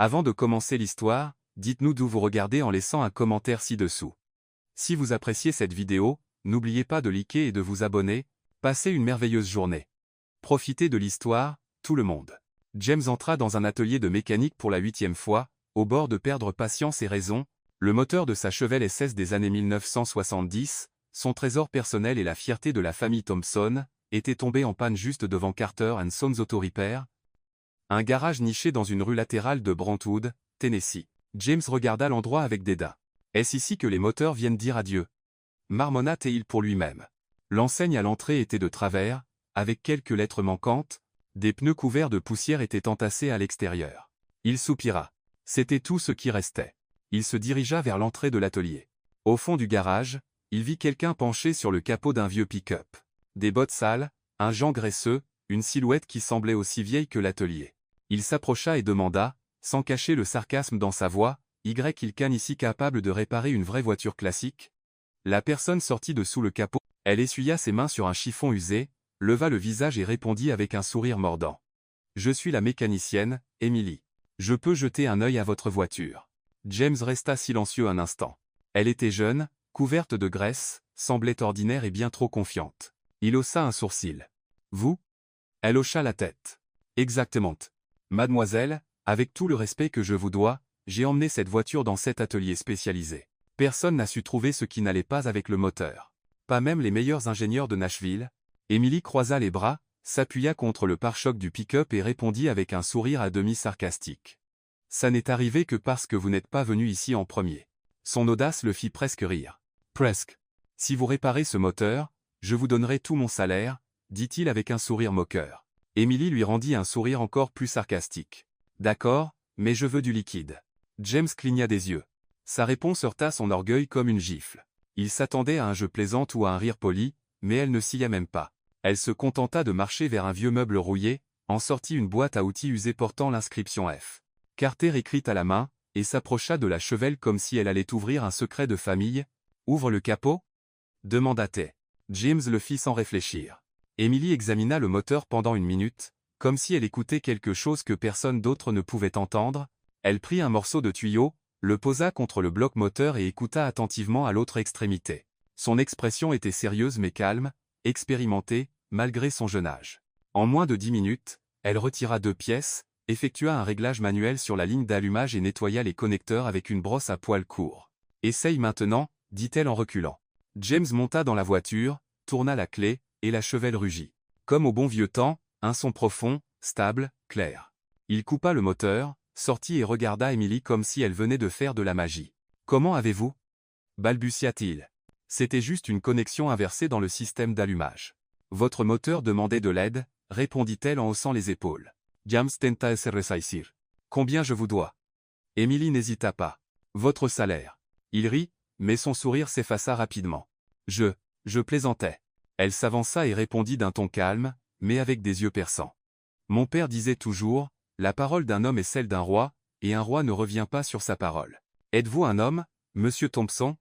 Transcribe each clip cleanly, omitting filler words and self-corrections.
Avant de commencer l'histoire, dites-nous d'où vous regardez en laissant un commentaire ci-dessous. Si vous appréciez cette vidéo, n'oubliez pas de liker et de vous abonner. Passez une merveilleuse journée. Profitez de l'histoire, tout le monde. James entra dans un atelier de mécanique pour la 8e fois, au bord de perdre patience et raison. Le moteur de sa Chevelle SS des années 1970, son trésor personnel et la fierté de la famille Thompson, était tombé en panne juste devant Carter & Sons Auto Repair, un garage niché dans une rue latérale de Brentwood, Tennessee. James regarda l'endroit avec dédain. Est-ce ici que les moteurs viennent dire adieu? Marmonna-t-il pour lui-même. L'enseigne à l'entrée était de travers, avec quelques lettres manquantes, des pneus couverts de poussière étaient entassés à l'extérieur. Il soupira. C'était tout ce qui restait. Il se dirigea vers l'entrée de l'atelier. Au fond du garage, il vit quelqu'un penché sur le capot d'un vieux pick-up. Des bottes sales, un Jean graisseux, une silhouette qui semblait aussi vieille que l'atelier. Il s'approcha et demanda, sans cacher le sarcasme dans sa voix, « Quelqu'un ici capable de réparer une vraie voiture classique ?» La personne sortit de sous le capot. Elle essuya ses mains sur un chiffon usé, leva le visage et répondit avec un sourire mordant. « Je suis la mécanicienne, Emily. Je peux jeter un œil à votre voiture. » James resta silencieux un instant. Elle était jeune, couverte de graisse, semblait ordinaire et bien trop confiante. Il haussa un sourcil. « Vous ?» Elle hocha la tête. « Exactement. Mademoiselle, avec tout le respect que je vous dois, j'ai emmené cette voiture dans cet atelier spécialisé. Personne n'a su trouver ce qui n'allait pas avec le moteur. Pas même les meilleurs ingénieurs de Nashville. » Emily croisa les bras, s'appuya contre le pare-choc du pick-up et répondit avec un sourire à demi sarcastique. « Ça n'est arrivé que parce que vous n'êtes pas venu ici en premier. » Son audace le fit presque rire. « Presque. Si vous réparez ce moteur, je vous donnerai tout mon salaire, » dit-il avec un sourire moqueur. Emily lui rendit un sourire encore plus sarcastique. « D'accord, mais je veux du liquide. » James cligna des yeux. Sa réponse heurta son orgueil comme une gifle. Il s'attendait à un jeu plaisant ou à un rire poli, mais elle ne s'y y même pas. Elle se contenta de marcher vers un vieux meuble rouillé, en sortit une boîte à outils usée portant l'inscription F. Carter écrit à la main, et s'approcha de la Chevelle comme si elle allait ouvrir un secret de famille. « Ouvre le capot ?» demanda-t-elle. James le fit sans réfléchir. Emily examina le moteur pendant une minute, comme si elle écoutait quelque chose que personne d'autre ne pouvait entendre. Elle prit un morceau de tuyau, le posa contre le bloc moteur et écouta attentivement à l'autre extrémité. Son expression était sérieuse mais calme, expérimentée, malgré son jeune âge. En moins de 10 minutes, elle retira 2 pièces, effectua un réglage manuel sur la ligne d'allumage et nettoya les connecteurs avec une brosse à poil court. « Essaye maintenant, » dit-elle en reculant. James monta dans la voiture, tourna la clé, et la Chevelle rugit. Comme au bon vieux temps, un son profond, stable, clair. Il coupa le moteur, sortit et regarda Emily comme si elle venait de faire de la magie. « Comment avez-vous » balbutia-t-il. C'était juste une connexion inversée dans le système d'allumage. « Votre moteur demandait de l'aide » répondit-elle en haussant les épaules. James tenta se ressaisir. « Combien je vous dois » Emily n'hésita pas. « Votre salaire. » Il rit, mais son sourire s'effaça rapidement. « Je plaisantais. » Elle s'avança et répondit d'un ton calme, mais avec des yeux perçants. « Mon père disait toujours, la parole d'un homme est celle d'un roi, et un roi ne revient pas sur sa parole. Êtes-vous un homme, monsieur Thompson ?»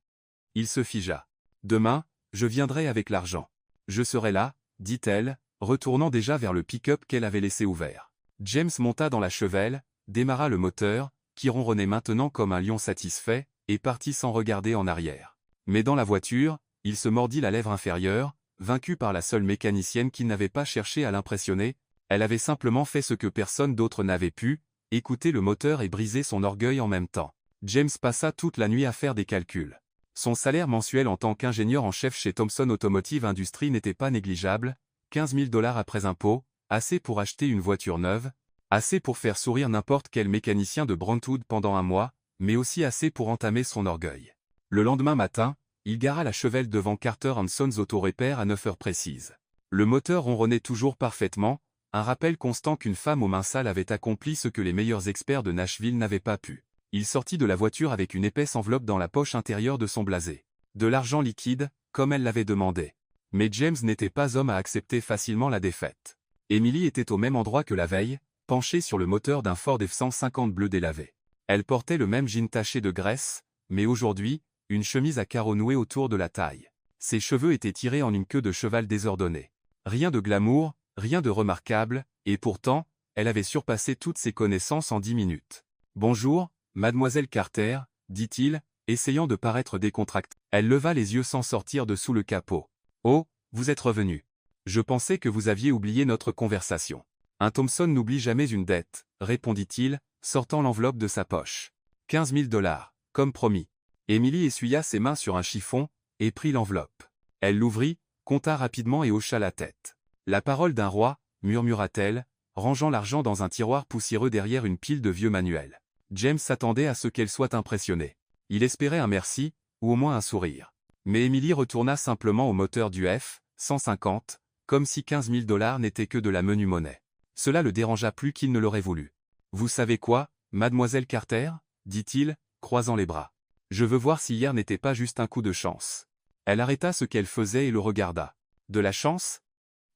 Il se figea. « Demain, je viendrai avec l'argent. Je serai là, » dit-elle, retournant déjà vers le pick-up qu'elle avait laissé ouvert. James monta dans la Chevelle, démarra le moteur, qui ronronnait maintenant comme un lion satisfait, et partit sans regarder en arrière. Mais dans la voiture, il se mordit la lèvre inférieure, vaincu par la seule mécanicienne qui n'avait pas cherché à l'impressionner. Elle avait simplement fait ce que personne d'autre n'avait pu, écouter le moteur et briser son orgueil en même temps. James passa toute la nuit à faire des calculs. Son salaire mensuel en tant qu'ingénieur en chef chez Thompson Automotive Industries n'était pas négligeable, 15 000 $ après impôts, assez pour acheter une voiture neuve, assez pour faire sourire n'importe quel mécanicien de Brentwood pendant un mois, mais aussi assez pour entamer son orgueil. Le lendemain matin, il gara la Chevelle devant Carter & Sons Auto Repair à 9 heures précises. Le moteur ronronnait toujours parfaitement, un rappel constant qu'une femme aux mains sales avait accompli ce que les meilleurs experts de Nashville n'avaient pas pu. Il sortit de la voiture avec une épaisse enveloppe dans la poche intérieure de son blasé. De l'argent liquide, comme elle l'avait demandé. Mais James n'était pas homme à accepter facilement la défaite. Emily était au même endroit que la veille, penchée sur le moteur d'un Ford F-150 bleu délavé. Elle portait le même jean taché de graisse, mais aujourd'hui, une chemise à carreaux nouée autour de la taille. Ses cheveux étaient tirés en une queue de cheval désordonnée. Rien de glamour, rien de remarquable, et pourtant, elle avait surpassé toutes ses connaissances en 10 minutes. Bonjour, mademoiselle Carter, dit-il, essayant de paraître décontracté. Elle leva les yeux sans sortir de sous le capot. Oh, vous êtes revenu. Je pensais que vous aviez oublié notre conversation. Un Thompson n'oublie jamais une dette, répondit-il, sortant l'enveloppe de sa poche. 15 000 $, comme promis. Emily essuya ses mains sur un chiffon, et prit l'enveloppe. Elle l'ouvrit, compta rapidement et hocha la tête. La parole d'un roi, murmura-t-elle, rangeant l'argent dans un tiroir poussiéreux derrière une pile de vieux manuels. James s'attendait à ce qu'elle soit impressionnée. Il espérait un merci, ou au moins un sourire. Mais Emily retourna simplement au moteur du F-150, comme si 15 000 $ n'étaient que de la menue monnaie. Cela le dérangea plus qu'il ne l'aurait voulu. « Vous savez quoi, mademoiselle Carter ?» dit-il, croisant les bras. « Je veux voir si hier n'était pas juste un coup de chance. » Elle arrêta ce qu'elle faisait et le regarda. « De la chance ?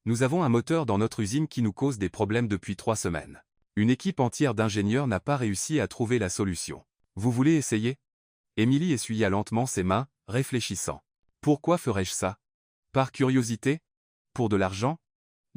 Nous avons un moteur dans notre usine qui nous cause des problèmes depuis 3 semaines. Une équipe entière d'ingénieurs n'a pas réussi à trouver la solution. Vous voulez essayer ?» Emily essuya lentement ses mains, réfléchissant. « Pourquoi ferais-je ça? Par curiosité? Pour de l'argent ?»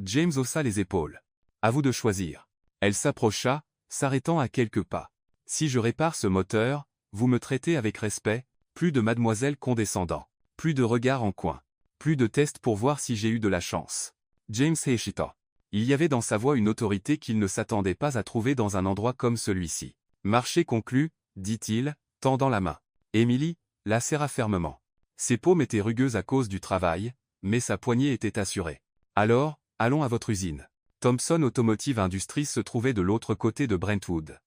James haussa les épaules. « À vous de choisir. » Elle s'approcha, s'arrêtant à quelques pas. « Si je répare ce moteur, vous me traitez avec respect, plus de mademoiselle condescendant, plus de regard en coin, plus de tests pour voir si j'ai eu de la chance. » James héchita. Il y avait dans sa voix une autorité qu'il ne s'attendait pas à trouver dans un endroit comme celui-ci. « Marché conclu, » dit-il, tendant la main. Emily la serra fermement. Ses paumes étaient rugueuses à cause du travail, mais sa poignée était assurée. « Alors, allons à votre usine. » Thompson Automotive Industries se trouvait de l'autre côté de Brentwood.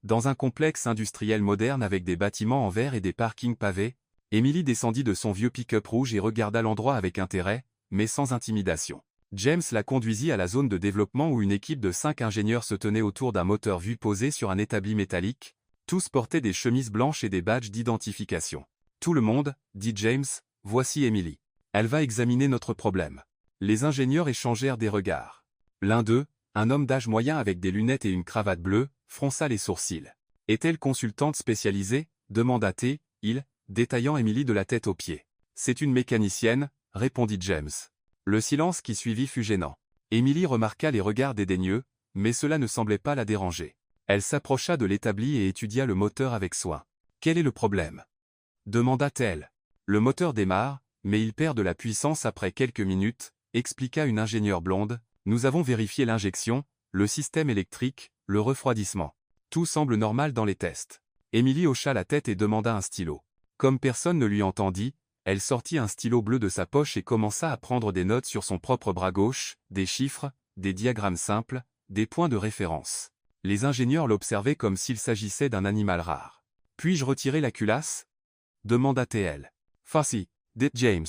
Dans un complexe industriel moderne avec des bâtiments en verre et des parkings pavés, Emily descendit de son vieux pick-up rouge et regarda l'endroit avec intérêt, mais sans intimidation. James la conduisit à la zone de développement où une équipe de 5 ingénieurs se tenait autour d'un moteur vu posé sur un établi métallique. Tous portaient des chemises blanches et des badges d'identification. « Tout le monde, » dit James, « voici Emily. Elle va examiner notre problème. » Les ingénieurs échangèrent des regards. L'un d'eux, un homme d'âge moyen avec des lunettes et une cravate bleue, fronça les sourcils. « Est-elle consultante spécialisée ?» demanda-t-il, détaillant Emily de la tête aux pieds. « C'est une mécanicienne, » répondit James. Le silence qui suivit fut gênant. Emily remarqua les regards dédaigneux, mais cela ne semblait pas la déranger. Elle s'approcha de l'établi et étudia le moteur avec soin. « Quel est le problème ?» demanda-t-elle. « Le moteur démarre, mais il perd de la puissance après quelques minutes, » expliqua une ingénieure blonde. « Nous avons vérifié l'injection, le système électrique, le refroidissement. Tout semble normal dans les tests. » Emily hocha la tête et demanda un stylo. Comme personne ne lui entendit, elle sortit un stylo bleu de sa poche et commença à prendre des notes sur son propre bras gauche, des chiffres, des diagrammes simples, des points de référence. Les ingénieurs l'observaient comme s'il s'agissait d'un animal rare. « Puis-je retirer la culasse ?» demanda-t-elle. « Farci, dit James. »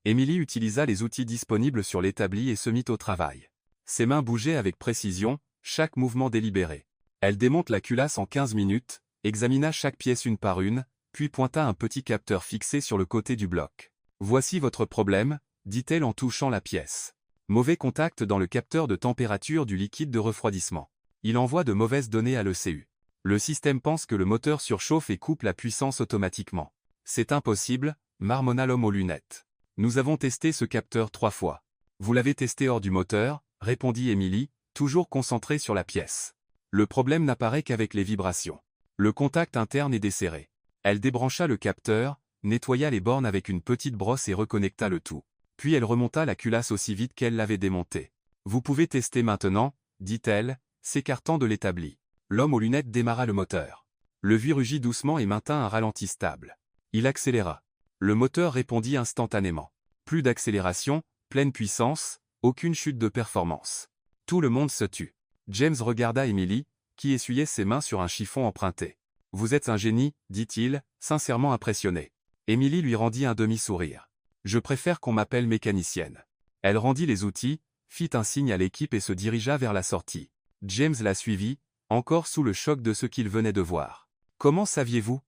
Emily utilisa les outils disponibles sur l'établi et se mit au travail. Ses mains bougeaient avec précision, chaque mouvement délibéré. Elle démonte la culasse en 15 minutes, examina chaque pièce une par une, puis pointa un petit capteur fixé sur le côté du bloc. « Voici votre problème, » dit-elle en touchant la pièce. « Mauvais contact dans le capteur de température du liquide de refroidissement. Il envoie de mauvaises données à l'ECU. Le système pense que le moteur surchauffe et coupe la puissance automatiquement. C'est impossible, marmonna l'homme aux lunettes. Nous avons testé ce capteur 3 fois. Vous l'avez testé hors du moteur, répondit Emily, toujours concentrée sur la pièce. Le problème n'apparaît qu'avec les vibrations. Le contact interne est desserré. Elle débrancha le capteur, nettoya les bornes avec une petite brosse et reconnecta le tout. Puis elle remonta la culasse aussi vite qu'elle l'avait démontée. Vous pouvez tester maintenant, dit-elle, s'écartant de l'établi. L'homme aux lunettes démarra le moteur. Le vieux rugit doucement et maintint un ralenti stable. Il accéléra. Le moteur répondit instantanément. Plus d'accélération, pleine puissance, aucune chute de performance. Tout le monde se tut. James regarda Emily, qui essuyait ses mains sur un chiffon emprunté. « Vous êtes un génie, » dit-il, sincèrement impressionné. Emily lui rendit un demi-sourire. « Je préfère qu'on m'appelle mécanicienne. » Elle rendit les outils, fit un signe à l'équipe et se dirigea vers la sortie. James la suivit, encore sous le choc de ce qu'il venait de voir. « Comment saviez-vous »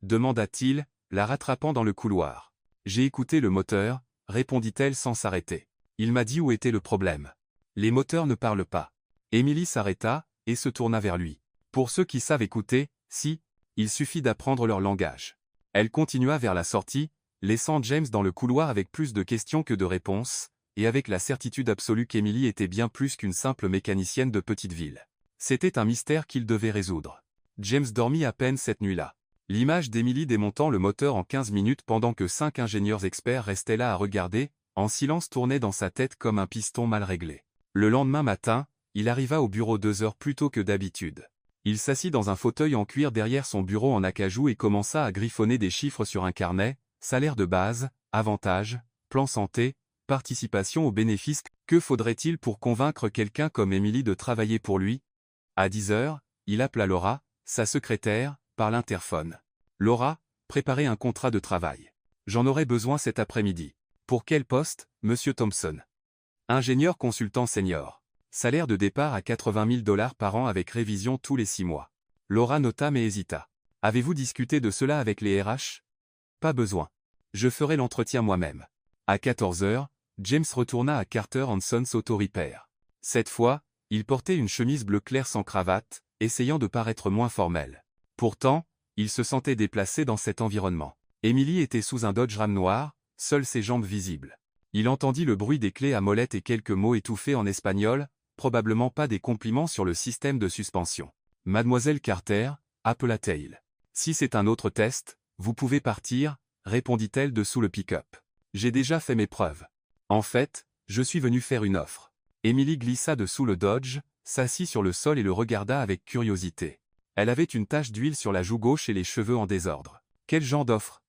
demanda-t-il, la rattrapant dans le couloir. « J'ai écouté le moteur, » répondit-elle sans s'arrêter. « Il m'a dit où était le problème. Les moteurs ne parlent pas. » Emily s'arrêta, et se tourna vers lui. « Pour ceux qui savent écouter, si, il suffit d'apprendre leur langage. » Elle continua vers la sortie, laissant James dans le couloir avec plus de questions que de réponses, et avec la certitude absolue qu'Emily était bien plus qu'une simple mécanicienne de petite ville. C'était un mystère qu'il devait résoudre. James dormit à peine cette nuit-là. L'image d'Emily démontant le moteur en 15 minutes pendant que 5 ingénieurs experts restaient là à regarder, en silence tournait dans sa tête comme un piston mal réglé. Le lendemain matin, il arriva au bureau 2 heures plus tôt que d'habitude. Il s'assit dans un fauteuil en cuir derrière son bureau en acajou et commença à griffonner des chiffres sur un carnet, salaire de base, avantages, plan santé, participation aux bénéfices. Que faudrait-il pour convaincre quelqu'un comme Emily de travailler pour lui? À 10 heures, il appela Laura, sa secrétaire, par l'interphone. Laura, préparez un contrat de travail. J'en aurai besoin cet après-midi. Pour quel poste, monsieur Thompson? Ingénieur consultant senior. Salaire de départ à 80 000 $ par an avec révision tous les 6 mois. Laura nota mais hésita. Avez-vous discuté de cela avec les RH? Pas besoin. Je ferai l'entretien moi-même. À 14 heures, James retourna à Carter & Sons Auto Repair. Cette fois, il portait une chemise bleu clair sans cravate, essayant de paraître moins formel. Pourtant, il se sentait déplacé dans cet environnement. Emily était sous un Dodge Ram noir, seules ses jambes visibles. Il entendit le bruit des clés à molette et quelques mots étouffés en espagnol, probablement pas des compliments sur le système de suspension. Mademoiselle Carter, appela-t-il. Si c'est un autre test, vous pouvez partir, répondit-elle dessous le pick-up. J'ai déjà fait mes preuves. En fait, je suis venu faire une offre. Emily glissa dessous le Dodge, s'assit sur le sol et le regarda avec curiosité. Elle avait une tache d'huile sur la joue gauche et les cheveux en désordre. Quel genre d'offre?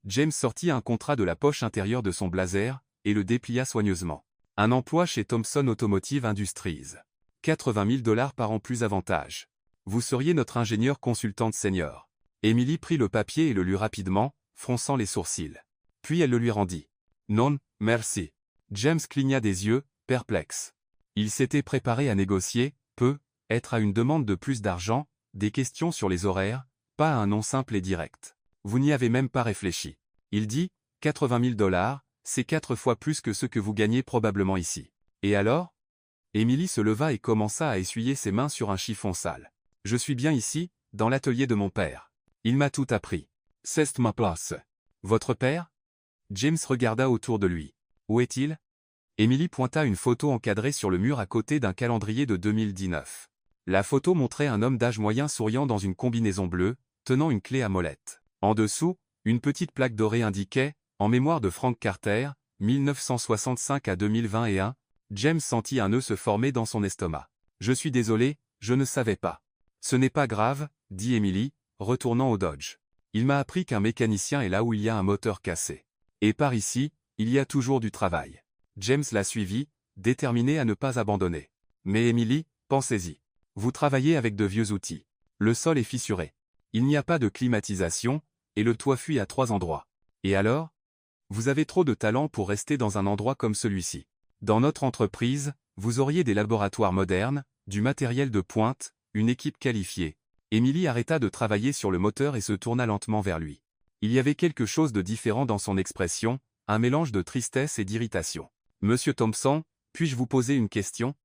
James sortit un contrat de la poche intérieure de son blazer, et le déplia soigneusement. Un emploi chez Thompson Automotive Industries. 80 000 $ par an plus avantages. Vous seriez notre ingénieur consultante senior. Emily prit le papier et le lut rapidement, fronçant les sourcils. Puis elle le lui rendit. Non, merci. James cligna des yeux, perplexe. Il s'était préparé à négocier, être à une demande de plus d'argent, des questions sur les horaires, pas à un non simple et direct. Vous n'y avez même pas réfléchi. Il dit, 80 000 $, c'est 4 fois plus que ce que vous gagnez probablement ici. Et alors? Emily se leva et commença à essuyer ses mains sur un chiffon sale. Je suis bien ici, dans l'atelier de mon père. Il m'a tout appris. C'est ma place. Votre père? James regarda autour de lui. Où est-il? Emily pointa une photo encadrée sur le mur à côté d'un calendrier de 2019. La photo montrait un homme d'âge moyen souriant dans une combinaison bleue, tenant une clé à molette. En dessous, une petite plaque dorée indiquait « En mémoire de Frank Carter, 1965 à 2021 », James sentit un nœud se former dans son estomac. « Je suis désolé, je ne savais pas. »« Ce n'est pas grave, » dit Emily, retournant au Dodge. « Il m'a appris qu'un mécanicien est là où il y a un moteur cassé. Et par ici, il y a toujours du travail. » James la suivit, déterminé à ne pas abandonner. « Mais Emily, pensez-y. Vous travaillez avec de vieux outils. Le sol est fissuré. Il n'y a pas de climatisation, et le toit fuit à 3 endroits. Et alors? Vous avez trop de talent pour rester dans un endroit comme celui-ci. Dans notre entreprise, vous auriez des laboratoires modernes, du matériel de pointe, une équipe qualifiée. » Emily arrêta de travailler sur le moteur et se tourna lentement vers lui. Il y avait quelque chose de différent dans son expression, un mélange de tristesse et d'irritation. « Monsieur Thompson, puis-je vous poser une question? »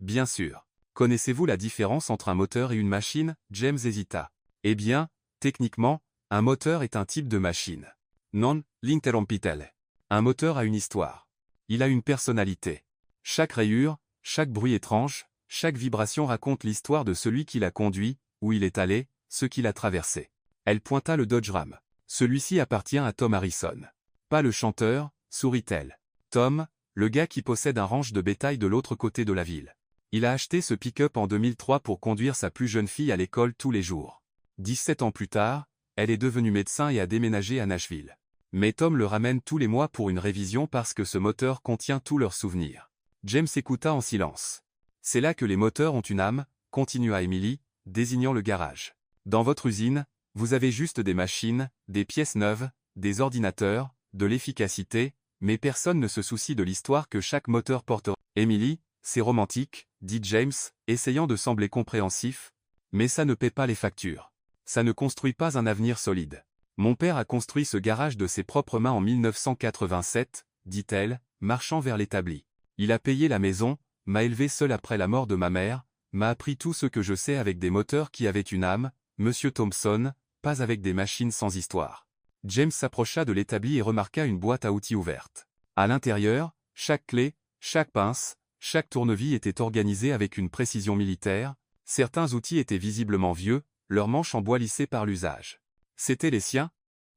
Bien sûr. Connaissez-vous la différence entre un moteur et une machine? James hésita. Eh bien, techniquement, un moteur est un type de machine. Non, l'interrompit-elle. Un moteur a une histoire. Il a une personnalité. Chaque rayure, chaque bruit étrange, chaque vibration raconte l'histoire de celui qui l'a conduit, où il est allé, ce qu'il a traversé. Elle pointa le Dodge Ram. Celui-ci appartient à Tom Harrison. Pas le chanteur, sourit-elle. Tom, le gars qui possède un ranch de bétail de l'autre côté de la ville. Il a acheté ce pick-up en 2003 pour conduire sa plus jeune fille à l'école tous les jours. 17 ans plus tard, elle est devenue médecin et a déménagé à Nashville. Mais Tom le ramène tous les mois pour une révision parce que ce moteur contient tous leurs souvenirs. James écouta en silence. C'est là que les moteurs ont une âme, continua Emily, désignant le garage. Dans votre usine, vous avez juste des machines, des pièces neuves, des ordinateurs, de l'efficacité, mais personne ne se soucie de l'histoire que chaque moteur portera. Emily, c'est romantique, dit James, essayant de sembler compréhensif, mais ça ne paie pas les factures. Ça ne construit pas un avenir solide. Mon père a construit ce garage de ses propres mains en 1987, dit-elle, marchant vers l'établi. Il a payé la maison, m'a élevé seul après la mort de ma mère, m'a appris tout ce que je sais avec des moteurs qui avaient une âme, Monsieur Thompson, pas avec des machines sans histoire. James s'approcha de l'établi et remarqua une boîte à outils ouverte. À l'intérieur, chaque clé, chaque pince, chaque tournevis était organisé avec une précision militaire, certains outils étaient visiblement vieux, leurs manches en bois lissées par l'usage. C'était les siens?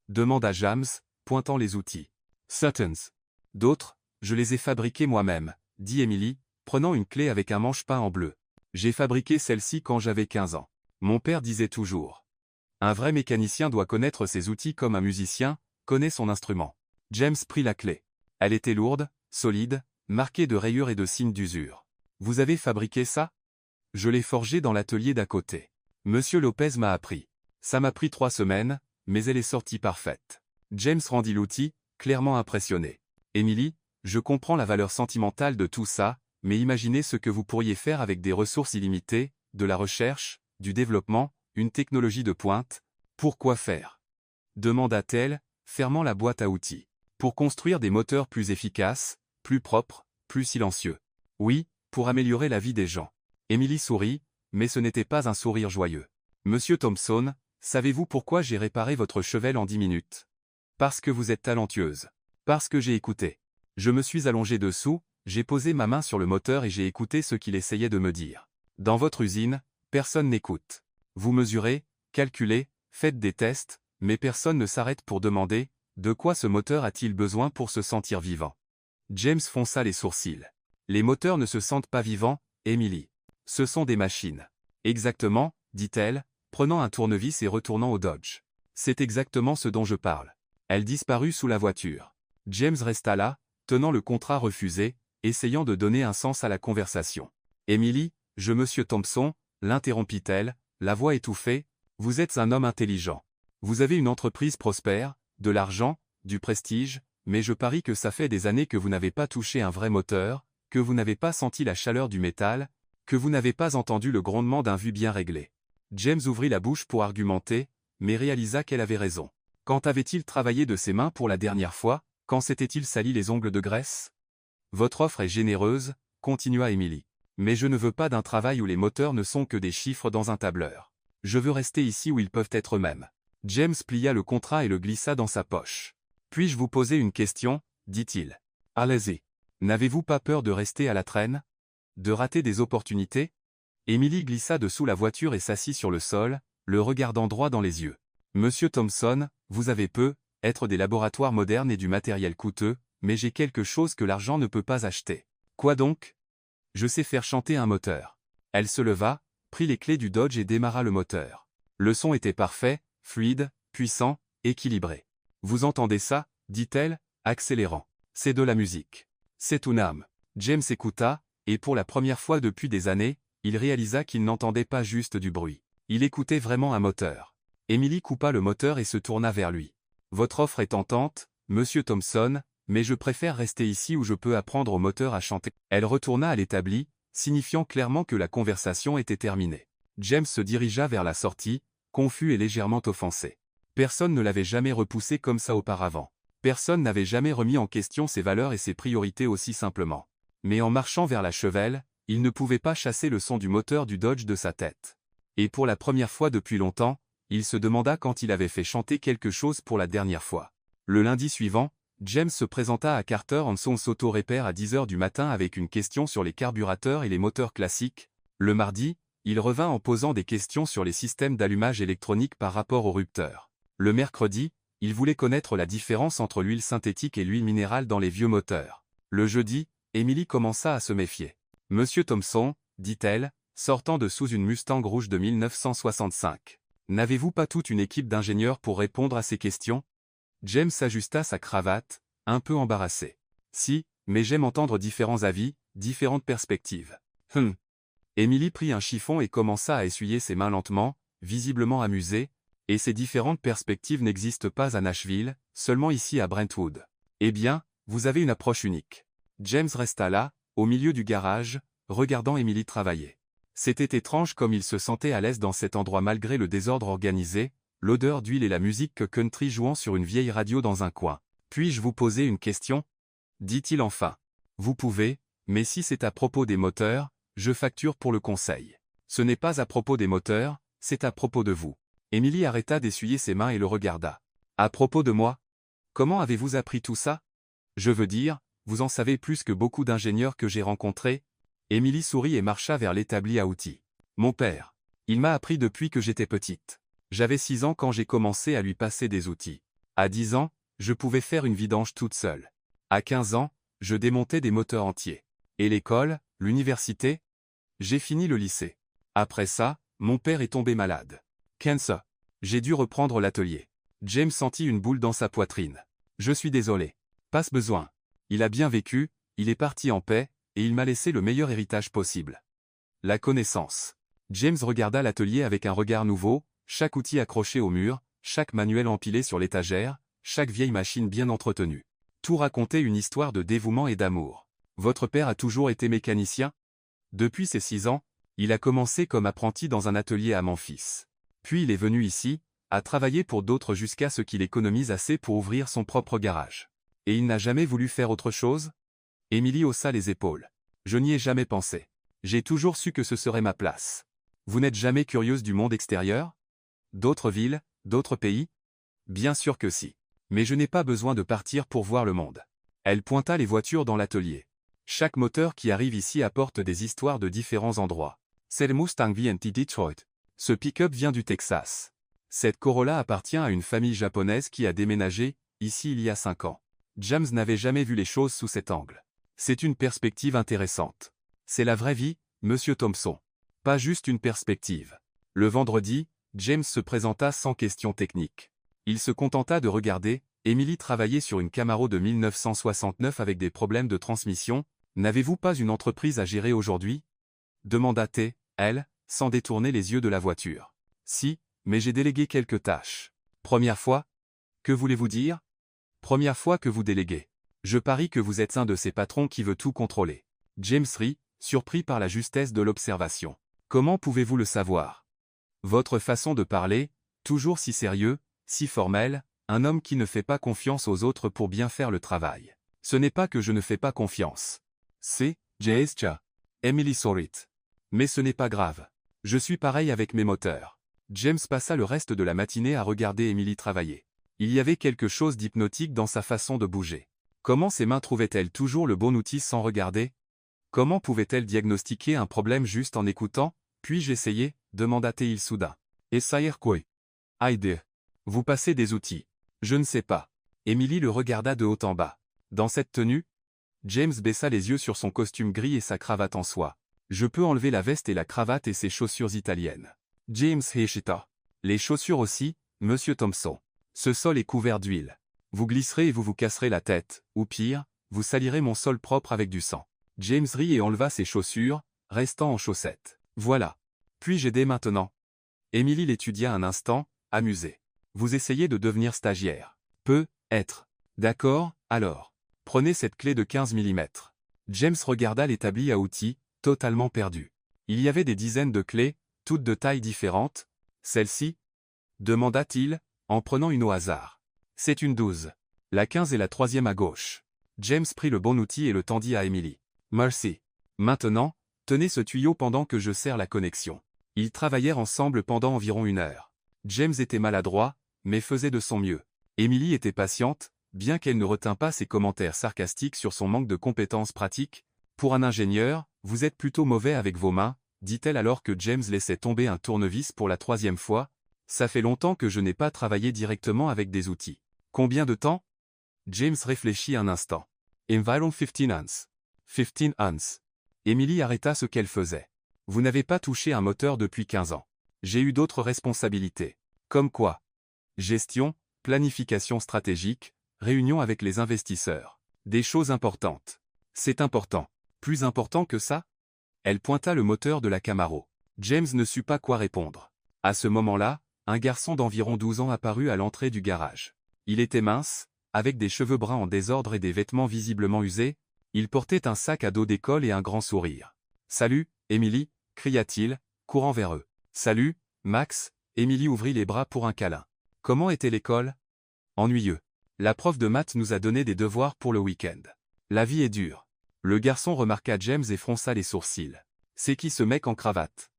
Demanda James, pointant les outils. Certains. D'autres, je les ai fabriqués moi-même, dit Emily, prenant une clé avec un manche peint en bleu. J'ai fabriqué celle-ci quand j'avais 15 ans. Mon père disait toujours. Un vrai mécanicien doit connaître ses outils comme un musicien connaît son instrument. James prit la clé. Elle était lourde, solide, marquée de rayures et de signes d'usure. Vous avez fabriqué ça? Je l'ai forgée dans l'atelier d'à côté. Monsieur Lopez m'a appris. Ça m'a pris 3 semaines, mais elle est sortie parfaite. James rendit l'outil, clairement impressionné. Emily, je comprends la valeur sentimentale de tout ça, mais imaginez ce que vous pourriez faire avec des ressources illimitées, de la recherche, du développement, une technologie de pointe. Pourquoi faire? Demanda-t-elle, fermant la boîte à outils. Pour construire des moteurs plus efficaces, plus propres, plus silencieux. Oui, pour améliorer la vie des gens. Emily sourit, mais ce n'était pas un sourire joyeux. Monsieur Thompson, savez-vous pourquoi j'ai réparé votre cheval en 10 minutes? Parce que vous êtes talentueuse. Parce que j'ai écouté. Je me suis allongé dessous, j'ai posé ma main sur le moteur et j'ai écouté ce qu'il essayait de me dire. Dans votre usine, personne n'écoute. Vous mesurez, calculez, faites des tests, mais personne ne s'arrête pour demander « De quoi ce moteur a-t-il besoin pour se sentir vivant ?» James fronça les sourcils. Les moteurs ne se sentent pas vivants, Emily. Ce sont des machines. Exactement, dit-elle, prenant un tournevis et retournant au Dodge. C'est exactement ce dont je parle. Elle disparut sous la voiture. James resta là, tenant le contrat refusé, essayant de donner un sens à la conversation. Emily, monsieur Thompson, l'interrompit-elle, la voix étouffée, vous êtes un homme intelligent. Vous avez une entreprise prospère, de l'argent, du prestige, mais je parie que ça fait des années que vous n'avez pas touché un vrai moteur, que vous n'avez pas senti la chaleur du métal, que vous n'avez pas entendu le grondement d'un vu bien réglé. James ouvrit la bouche pour argumenter, mais réalisa qu'elle avait raison. Quand avait-il travaillé de ses mains pour la dernière fois? Quand s'était-il sali les ongles de graisse? Votre offre est généreuse, continua Emily. Mais je ne veux pas d'un travail où les moteurs ne sont que des chiffres dans un tableur. Je veux rester ici où ils peuvent être eux-mêmes. James plia le contrat et le glissa dans sa poche. Puis-je vous poser une question? Dit-il. Allez-y. N'avez-vous pas peur de rester à la traîne? De rater des opportunités? Emily glissa dessous la voiture et s'assit sur le sol, le regardant droit dans les yeux. Monsieur Thompson, vous avez être des laboratoires modernes et du matériel coûteux, mais j'ai quelque chose que l'argent ne peut pas acheter. Quoi donc? Je sais faire chanter un moteur. Elle se leva, prit les clés du Dodge et démarra le moteur. Le son était parfait, fluide, puissant, équilibré. Vous entendez ça? Dit-elle, accélérant. C'est de la musique. C'est une âme. James écouta, et pour la première fois depuis des années, il réalisa qu'il n'entendait pas juste du bruit. Il écoutait vraiment un moteur. Emily coupa le moteur et se tourna vers lui. Votre offre est tentante, monsieur Thompson, mais je préfère rester ici où je peux apprendre au moteur à chanter. Elle retourna à l'établi, signifiant clairement que la conversation était terminée. James se dirigea vers la sortie, confus et légèrement offensé. Personne ne l'avait jamais repoussé comme ça auparavant. Personne n'avait jamais remis en question ses valeurs et ses priorités aussi simplement. Mais en marchant vers la chevelle, il ne pouvait pas chasser le son du moteur du Dodge de sa tête. Et pour la première fois depuis longtemps, il se demanda quand il avait fait chanter quelque chose pour la dernière fois. Le lundi suivant, James se présenta à Carter Hanson Auto Repair à 10 h du matin avec une question sur les carburateurs et les moteurs classiques. Le mardi, il revint en posant des questions sur les systèmes d'allumage électronique par rapport aux rupteurs. Le mercredi, il voulait connaître la différence entre l'huile synthétique et l'huile minérale dans les vieux moteurs. Le jeudi, Emily commença à se méfier. « Monsieur Thompson, dit-elle, sortant de sous une Mustang rouge de 1965. N'avez-vous pas toute une équipe d'ingénieurs pour répondre à ces questions ?» James ajusta sa cravate, un peu embarrassé. « Si, mais j'aime entendre différents avis, différentes perspectives. » Emily prit un chiffon et commença à essuyer ses mains lentement, visiblement amusée, et ces différentes perspectives n'existent pas à Nashville, seulement ici à Brentwood. Eh bien, vous avez une approche unique. James resta là, au milieu du garage, regardant Emily travailler. C'était étrange comme il se sentait à l'aise dans cet endroit malgré le désordre organisé, l'odeur d'huile et la musique country jouant sur une vieille radio dans un coin. « Puis-je vous poser une question ?» dit-il enfin. « Vous pouvez, mais si c'est à propos des moteurs, je facture pour le conseil. Ce n'est pas à propos des moteurs, c'est à propos de vous. » Emily arrêta d'essuyer ses mains et le regarda. « À propos de moi? Comment avez-vous appris tout ça? Je veux dire, vous en savez plus que beaucoup d'ingénieurs que j'ai rencontrés. » Emily sourit et marcha vers l'établi à outils. « Mon père. Il m'a appris depuis que j'étais petite. J'avais 6 ans quand j'ai commencé à lui passer des outils. À 10 ans, je pouvais faire une vidange toute seule. À 15 ans, je démontais des moteurs entiers. Et l'école, l'université? J'ai fini le lycée. Après ça, mon père est tombé malade. Cancer. J'ai dû reprendre l'atelier. James sentit une boule dans sa poitrine. Je suis désolé. Pas besoin. Il a bien vécu, il est parti en paix, et il m'a laissé le meilleur héritage possible. La connaissance. James regarda l'atelier avec un regard nouveau, chaque outil accroché au mur, chaque manuel empilé sur l'étagère, chaque vieille machine bien entretenue. Tout racontait une histoire de dévouement et d'amour. Votre père a toujours été mécanicien? Depuis ses 6 ans, il a commencé comme apprenti dans un atelier à Memphis. Puis il est venu ici, a travaillé pour d'autres jusqu'à ce qu'il économise assez pour ouvrir son propre garage. Et il n'a jamais voulu faire autre chose? Emily haussa les épaules. Je n'y ai jamais pensé. J'ai toujours su que ce serait ma place. Vous n'êtes jamais curieuse du monde extérieur? D'autres villes, d'autres pays? Bien sûr que si. Mais je n'ai pas besoin de partir pour voir le monde. Elle pointa les voitures dans l'atelier. Chaque moteur qui arrive ici apporte des histoires de différents endroits. C'est le Mustang VNT Detroit. Ce pick-up vient du Texas. Cette Corolla appartient à une famille japonaise qui a déménagé, ici il y a 5 ans. James n'avait jamais vu les choses sous cet angle. C'est une perspective intéressante. C'est la vraie vie, Monsieur Thompson. Pas juste une perspective. Le vendredi, James se présenta sans question technique. Il se contenta de regarder. Emily travaillait sur une Camaro de 1969 avec des problèmes de transmission. N'avez-vous pas une entreprise à gérer aujourd'hui? Demanda-t-elle, elle, sans détourner les yeux de la voiture. Si, mais j'ai délégué quelques tâches. Première fois? Que voulez-vous dire? Première fois que vous déléguez. Je parie que vous êtes un de ces patrons qui veut tout contrôler. James rit, surpris par la justesse de l'observation. Comment pouvez-vous le savoir? Votre façon de parler, toujours si sérieux, si formel, un homme qui ne fait pas confiance aux autres pour bien faire le travail. Ce n'est pas que je ne fais pas confiance. C'est, J.S.Ch. Emily sourit. Mais ce n'est pas grave. Je suis pareil avec mes moteurs. James passa le reste de la matinée à regarder Emily travailler. Il y avait quelque chose d'hypnotique dans sa façon de bouger. Comment ses mains trouvaient-elles toujours le bon outil sans regarder? Comment pouvait-elle diagnostiquer un problème juste en écoutant? Puis-je essayer? Demanda-t-il soudain. Essayer quoi? Aide. Vous passez des outils. Je ne sais pas. Emily le regarda de haut en bas. Dans cette tenue? James baissa les yeux sur son costume gris et sa cravate en soie. Je peux enlever la veste et la cravate et ses chaussures italiennes. James Hechita. Les chaussures aussi, Monsieur Thompson. Ce sol est couvert d'huile. Vous glisserez et vous vous casserez la tête, ou pire, vous salirez mon sol propre avec du sang. James rit et enleva ses chaussures, restant en chaussettes. Voilà. Puis-je aider maintenant? Emily l'étudia un instant, amusée. Vous essayez de devenir stagiaire. Peut être. D'accord, alors. Prenez cette clé de 15 mm. James regarda l'établi à outils, totalement perdu. Il y avait des dizaines de clés, toutes de tailles différentes. Celle-ci? Demanda-t-il, en prenant une au hasard. C'est une 12. La 15 est la troisième à gauche. James prit le bon outil et le tendit à Emily. Merci. Maintenant, tenez ce tuyau pendant que je serre la connexion. Ils travaillèrent ensemble pendant environ 1 heure. James était maladroit, mais faisait de son mieux. Emily était patiente, bien qu'elle ne retint pas ses commentaires sarcastiques sur son manque de compétences pratiques. Pour un ingénieur, vous êtes plutôt mauvais avec vos mains, dit-elle alors que James laissait tomber un tournevis pour la 3e fois. Ça fait longtemps que je n'ai pas travaillé directement avec des outils. Combien de temps? James réfléchit un instant. Environ 15 ans. 15 ans. Emily arrêta ce qu'elle faisait. Vous n'avez pas touché un moteur depuis 15 ans. J'ai eu d'autres responsabilités. Comme quoi? Gestion, planification stratégique, réunion avec les investisseurs. Des choses importantes. C'est important. Plus important que ça? Elle pointa le moteur de la Camaro. James ne sut pas quoi répondre. À ce moment-là, un garçon d'environ 12 ans apparut à l'entrée du garage. Il était mince, avec des cheveux bruns en désordre et des vêtements visiblement usés. Il portait un sac à dos d'école et un grand sourire. « Salut, Emily » cria-t-il, courant vers eux. « Salut, Max » Emily ouvrit les bras pour un câlin. « Comment était l'école? » Ennuyeux. La prof de maths nous a donné des devoirs pour le week-end. La vie est dure. Le garçon remarqua James et fronça les sourcils. « C'est qui ce mec en cravate? »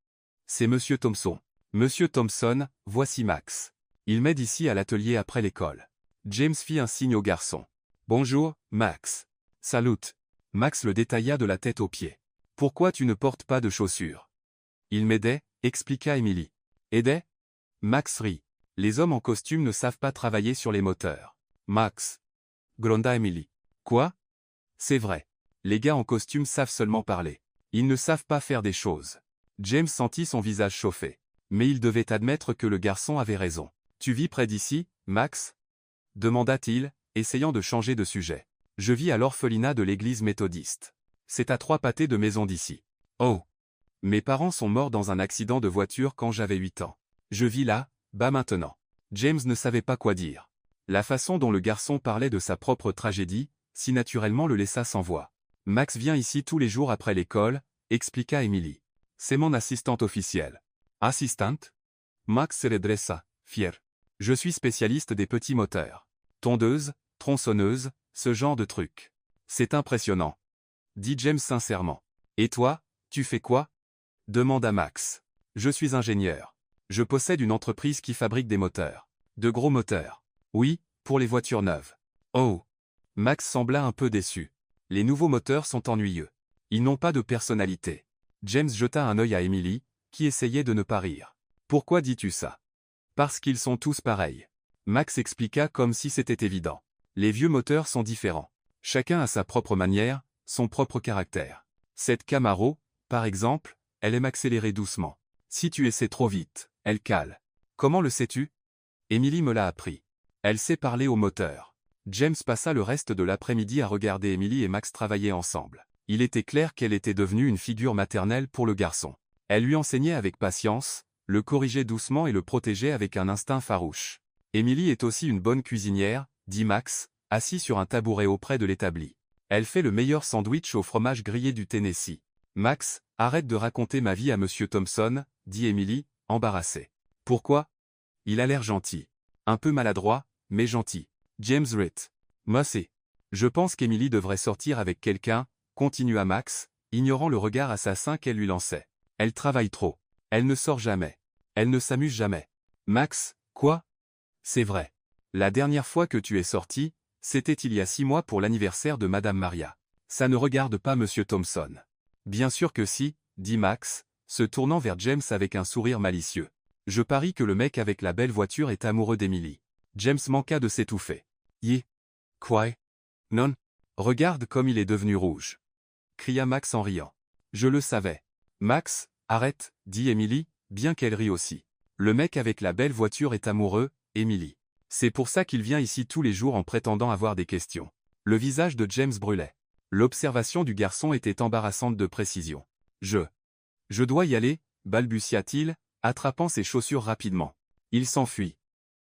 C'est Monsieur Thompson. Monsieur Thompson, voici Max. Il m'aide ici à l'atelier après l'école. James fit un signe au garçon. Bonjour, Max. Salut. Max le détailla de la tête aux pieds. Pourquoi tu ne portes pas de chaussures? Il m'aidait, expliqua Emily. Aider? Max rit. Les hommes en costume ne savent pas travailler sur les moteurs. Max. Gronda Emily. Quoi? C'est vrai. Les gars en costume savent seulement parler. Ils ne savent pas faire des choses. James sentit son visage chauffer. Mais il devait admettre que le garçon avait raison. Tu vis près d'ici, Max? Demanda-t-il, essayant de changer de sujet. Je vis à l'orphelinat de l'église méthodiste. C'est à 3 pâtés de maison d'ici. Oh! Mes parents sont morts dans un accident de voiture quand j'avais 8 ans. Je vis là, bas maintenant. James ne savait pas quoi dire. La façon dont le garçon parlait de sa propre tragédie, si naturellement le laissa sans voix. Max vient ici tous les jours après l'école, expliqua Emily. C'est mon assistante officielle. Assistante? Max se redressa, fier. Je suis spécialiste des petits moteurs. Tondeuse, tronçonneuse, ce genre de truc. C'est impressionnant. Dit James sincèrement. Et toi, tu fais quoi? Demanda Max. Je suis ingénieur. Je possède une entreprise qui fabrique des moteurs. De gros moteurs. Oui, pour les voitures neuves. Oh! Max sembla un peu déçu. Les nouveaux moteurs sont ennuyeux. Ils n'ont pas de personnalité. James jeta un œil à Emily, qui essayait de ne pas rire. Pourquoi dis-tu ça? Parce qu'ils sont tous pareils. Max expliqua comme si c'était évident. Les vieux moteurs sont différents. Chacun a sa propre manière, son propre caractère. Cette Camaro, par exemple, elle aime accélérer doucement. Si tu essaies trop vite, elle cale. Comment le sais-tu? Emily me l'a appris. Elle sait parler au moteur. James passa le reste de l'après-midi à regarder Emily et Max travailler ensemble. Il était clair qu'elle était devenue une figure maternelle pour le garçon. Elle lui enseignait avec patience, le corrigeait doucement et le protégeait avec un instinct farouche. Emily est aussi une bonne cuisinière, dit Max, assis sur un tabouret auprès de l'établi. Elle fait le meilleur sandwich au fromage grillé du Tennessee. Max, arrête de raconter ma vie à Monsieur Thompson, dit Emily, embarrassée. Pourquoi? Il a l'air gentil. Un peu maladroit, mais gentil. James Ritt. Moi c'est. Je pense qu'Emily devrait sortir avec quelqu'un, continua Max, ignorant le regard assassin qu'elle lui lançait. Elle travaille trop. Elle ne sort jamais. Elle ne s'amuse jamais. Max, quoi? C'est vrai. La dernière fois que tu es sorti, c'était il y a 6 mois pour l'anniversaire de Madame Maria. Ça ne regarde pas Monsieur Thompson. Bien sûr que si, dit Max, se tournant vers James avec un sourire malicieux. Je parie que le mec avec la belle voiture est amoureux d'Emily. James manqua de s'étouffer. Quoi? Non? Regarde comme il est devenu rouge. Cria Max en riant. Je le savais. Max, arrête, dit Emily, bien qu'elle rit aussi. Le mec avec la belle voiture est amoureux, Emily. C'est pour ça qu'il vient ici tous les jours en prétendant avoir des questions. Le visage de James brûlait. L'observation du garçon était embarrassante de précision. Je dois y aller, balbutia-t-il, attrapant ses chaussures rapidement. Il s'enfuit.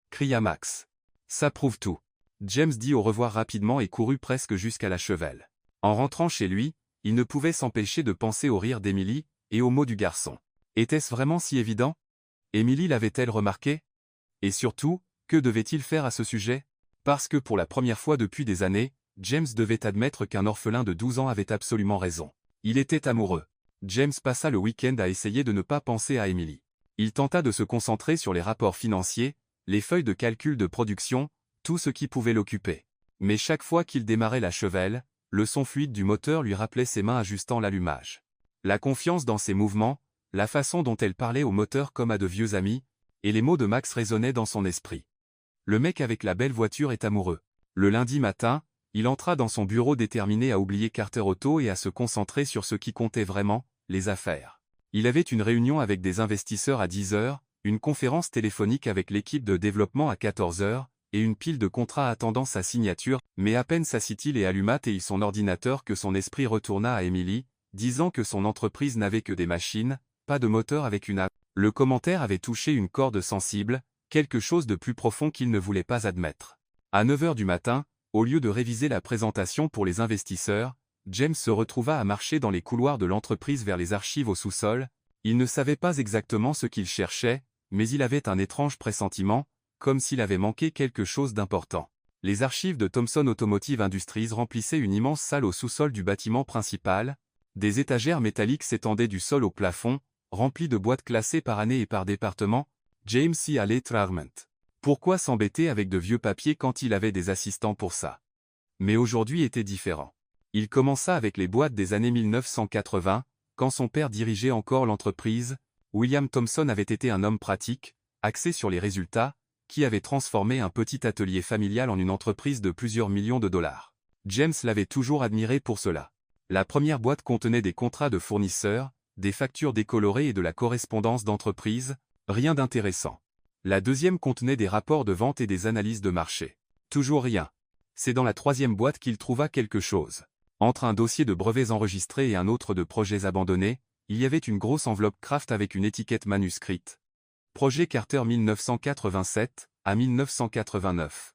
Cria Max. Ça prouve tout. James dit au revoir rapidement et courut presque jusqu'à la chevelle. En rentrant chez lui, il ne pouvait s'empêcher de penser au rire d'Emily et aux mots du garçon. Était-ce vraiment si évident? Emily l'avait-elle remarqué? Et surtout, que devait-il faire à ce sujet? Parce que pour la première fois depuis des années, James devait admettre qu'un orphelin de 12 ans avait absolument raison. Il était amoureux. James passa le week-end à essayer de ne pas penser à Emily. Il tenta de se concentrer sur les rapports financiers, les feuilles de calcul de production, tout ce qui pouvait l'occuper. Mais chaque fois qu'il démarrait la chevelle, le son fluide du moteur lui rappelait ses mains ajustant l'allumage. La confiance dans ses mouvements, la façon dont elle parlait au moteur comme à de vieux amis, et les mots de Max résonnaient dans son esprit. Le mec avec la belle voiture est amoureux. Le lundi matin, il entra dans son bureau déterminé à oublier Carter Auto et à se concentrer sur ce qui comptait vraiment, les affaires. Il avait une réunion avec des investisseurs à 10 heures, une conférence téléphonique avec l'équipe de développement à 14 heures, et une pile de contrats attendant sa signature, mais à peine s'assit-il et alluma-t-il son ordinateur que son esprit retourna à Emily, disant que son entreprise n'avait que des machines, pas de moteur avec une âme. Le commentaire avait touché une corde sensible, quelque chose de plus profond qu'il ne voulait pas admettre. À 9 heures du matin, au lieu de réviser la présentation pour les investisseurs, James se retrouva à marcher dans les couloirs de l'entreprise vers les archives au sous-sol. Il ne savait pas exactement ce qu'il cherchait, mais il avait un étrange pressentiment, comme s'il avait manqué quelque chose d'important. Les archives de Thomson Automotive Industries remplissaient une immense salle au sous-sol du bâtiment principal. Des étagères métalliques s'étendaient du sol au plafond, remplies de boîtes classées par année et par département. James y allait rarement. Pourquoi s'embêter avec de vieux papiers quand il avait des assistants pour ça? Mais aujourd'hui était différent. Il commença avec les boîtes des années 1980, quand son père dirigeait encore l'entreprise. William Thomson avait été un homme pratique, axé sur les résultats, qui avait transformé un petit atelier familial en une entreprise de plusieurs millions de dollars. James l'avait toujours admiré pour cela. La première boîte contenait des contrats de fournisseurs, des factures décolorées et de la correspondance d'entreprise, rien d'intéressant. La deuxième contenait des rapports de vente et des analyses de marché. Toujours rien. C'est dans la troisième boîte qu'il trouva quelque chose. Entre un dossier de brevets enregistrés et un autre de projets abandonnés, il y avait une grosse enveloppe Kraft avec une étiquette manuscrite. Projet Carter 1987 à 1989.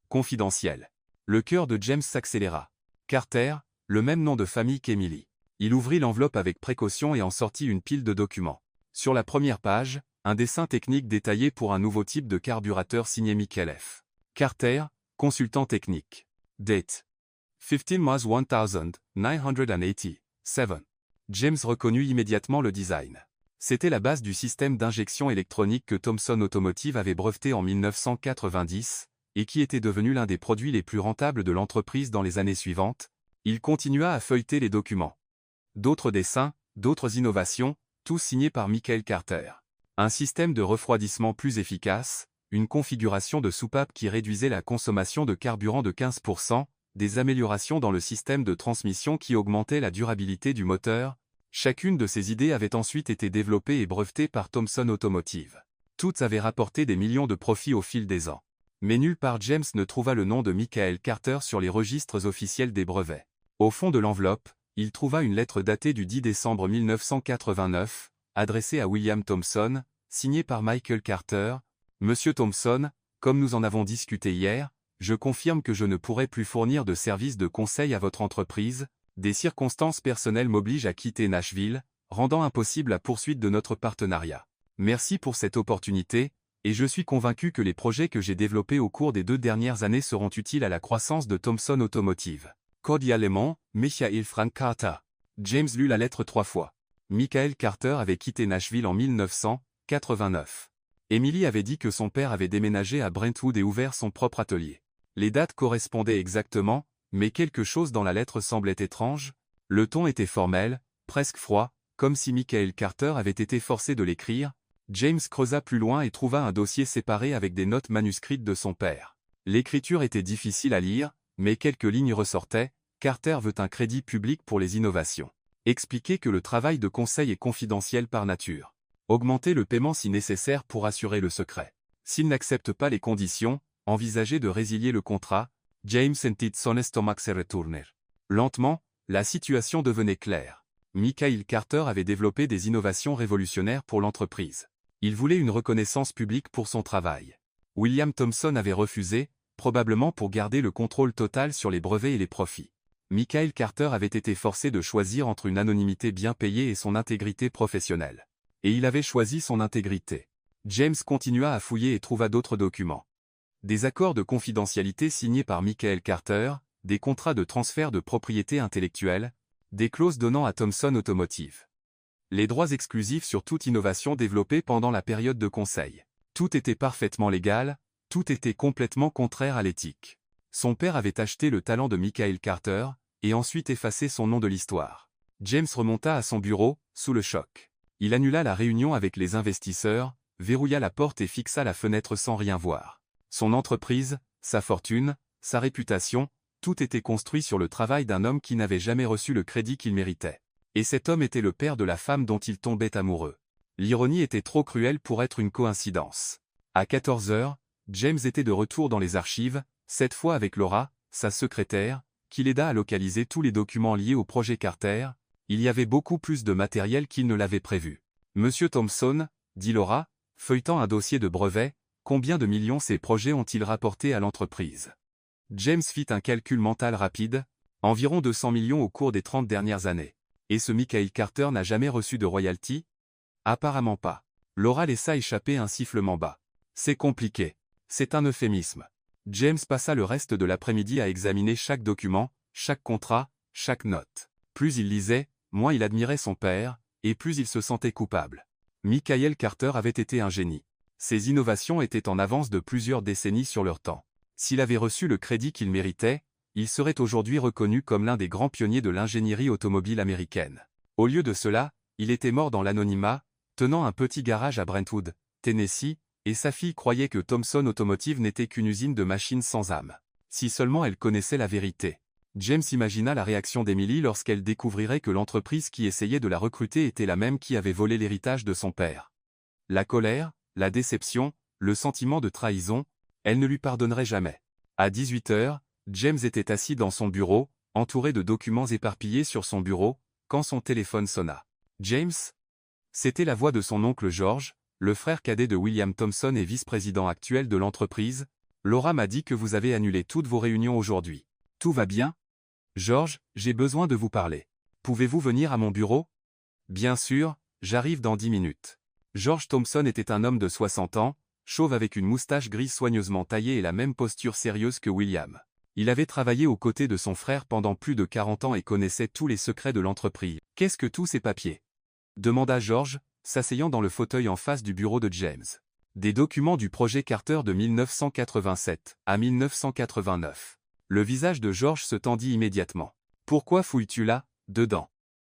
Confidentiel. Le cœur de James s'accéléra. Carter, le même nom de famille qu'Emily. Il ouvrit l'enveloppe avec précaution et en sortit une pile de documents. Sur la première page, un dessin technique détaillé pour un nouveau type de carburateur signé Michael F. Carter, consultant technique. Date. 15 Mars 1987. James reconnut immédiatement le design. C'était la base du système d'injection électronique que Thomson Automotive avait breveté en 1990, et qui était devenu l'un des produits les plus rentables de l'entreprise dans les années suivantes. Il continua à feuilleter les documents. D'autres dessins, d'autres innovations, tous signés par Michael Carter. Un système de refroidissement plus efficace, une configuration de soupape qui réduisait la consommation de carburant de 15%, des améliorations dans le système de transmission qui augmentaient la durabilité du moteur. Chacune de ces idées avait ensuite été développée et brevetée par Thomson Automotive. Toutes avaient rapporté des millions de profits au fil des ans. Mais nulle part James ne trouva le nom de Michael Carter sur les registres officiels des brevets. Au fond de l'enveloppe, il trouva une lettre datée du 10 décembre 1989, adressée à William Thomson, signée par Michael Carter. Monsieur Thomson, comme nous en avons discuté hier, je confirme que je ne pourrai plus fournir de services de conseil à votre entreprise. Des circonstances personnelles m'obligent à quitter Nashville, rendant impossible la poursuite de notre partenariat. Merci pour cette opportunité, et je suis convaincu que les projets que j'ai développés au cours des 2 dernières années seront utiles à la croissance de Thomson Automotive. Cordialement, Michael Frank Carter. James lut la lettre 3 fois. Michael Carter avait quitté Nashville en 1989. Emily avait dit que son père avait déménagé à Brentwood et ouvert son propre atelier. Les dates correspondaient exactement, mais quelque chose dans la lettre semblait étrange. Le ton était formel, presque froid, comme si Michael Carter avait été forcé de l'écrire. James creusa plus loin et trouva un dossier séparé avec des notes manuscrites de son père. L'écriture était difficile à lire, mais quelques lignes ressortaient. Carter veut un crédit public pour les innovations. Expliquer que le travail de conseil est confidentiel par nature. Augmenter le paiement si nécessaire pour assurer le secret. S'il n'accepte pas les conditions, envisager de résilier le contrat. James sentit son estomac se retourner. Lentement, la situation devenait claire. Michael Carter avait développé des innovations révolutionnaires pour l'entreprise. Il voulait une reconnaissance publique pour son travail. William Thomson avait refusé, probablement pour garder le contrôle total sur les brevets et les profits. Michael Carter avait été forcé de choisir entre une anonymité bien payée et son intégrité professionnelle. Et il avait choisi son intégrité. James continua à fouiller et trouva d'autres documents. Des accords de confidentialité signés par Michael Carter, des contrats de transfert de propriété intellectuelle, des clauses donnant à Thomson Automotive les droits exclusifs sur toute innovation développée pendant la période de conseil. Tout était parfaitement légal, tout était complètement contraire à l'éthique. Son père avait acheté le talent de Michael Carter, et ensuite effacé son nom de l'histoire. James remonta à son bureau, sous le choc. Il annula la réunion avec les investisseurs, verrouilla la porte et fixa la fenêtre sans rien voir. Son entreprise, sa fortune, sa réputation, tout était construit sur le travail d'un homme qui n'avait jamais reçu le crédit qu'il méritait. Et cet homme était le père de la femme dont il tombait amoureux. L'ironie était trop cruelle pour être une coïncidence. À 14 heures, James était de retour dans les archives, cette fois avec Laura, sa secrétaire, qui l'aida à localiser tous les documents liés au projet Carter. Il y avait beaucoup plus de matériel qu'il ne l'avait prévu. Monsieur Thomson, dit Laura, feuilletant un dossier de brevet, combien de millions ces projets ont-ils rapporté à l'entreprise? James fit un calcul mental rapide, environ 200 millions au cours des 30 dernières années. Et ce Michael Carter n'a jamais reçu de royalties? Apparemment pas. Laura laissa échapper un sifflement bas. C'est compliqué. C'est un euphémisme. James passa le reste de l'après-midi à examiner chaque document, chaque contrat, chaque note. Plus il lisait, moins il admirait son père, et plus il se sentait coupable. Michael Carter avait été un génie. Ses innovations étaient en avance de plusieurs décennies sur leur temps. S'il avait reçu le crédit qu'il méritait, il serait aujourd'hui reconnu comme l'un des grands pionniers de l'ingénierie automobile américaine. Au lieu de cela, il était mort dans l'anonymat, tenant un petit garage à Brentwood, Tennessee, et sa fille croyait que Thomson Automotive n'était qu'une usine de machines sans âme. Si seulement elle connaissait la vérité. James imagina la réaction d'Emily lorsqu'elle découvrirait que l'entreprise qui essayait de la recruter était la même qui avait volé l'héritage de son père. La colère, la déception, le sentiment de trahison, elle ne lui pardonnerait jamais. À 18 h, James était assis dans son bureau, entouré de documents éparpillés sur son bureau, quand son téléphone sonna. James? C'était la voix de son oncle George, le frère cadet de William Thomson et vice-président actuel de l'entreprise. Laura m'a dit que vous avez annulé toutes vos réunions aujourd'hui. Tout va bien? George, j'ai besoin de vous parler. Pouvez-vous venir à mon bureau? Bien sûr, j'arrive dans 10 minutes. George Thomson était un homme de 60 ans, chauve avec une moustache grise soigneusement taillée et la même posture sérieuse que William. Il avait travaillé aux côtés de son frère pendant plus de 40 ans et connaissait tous les secrets de l'entreprise. Qu'est-ce que tous ces papiers? Demanda George, s'asseyant dans le fauteuil en face du bureau de James. Des documents du projet Carter de 1987 à 1989. Le visage de George se tendit immédiatement. Pourquoi fouilles-tu là, dedans?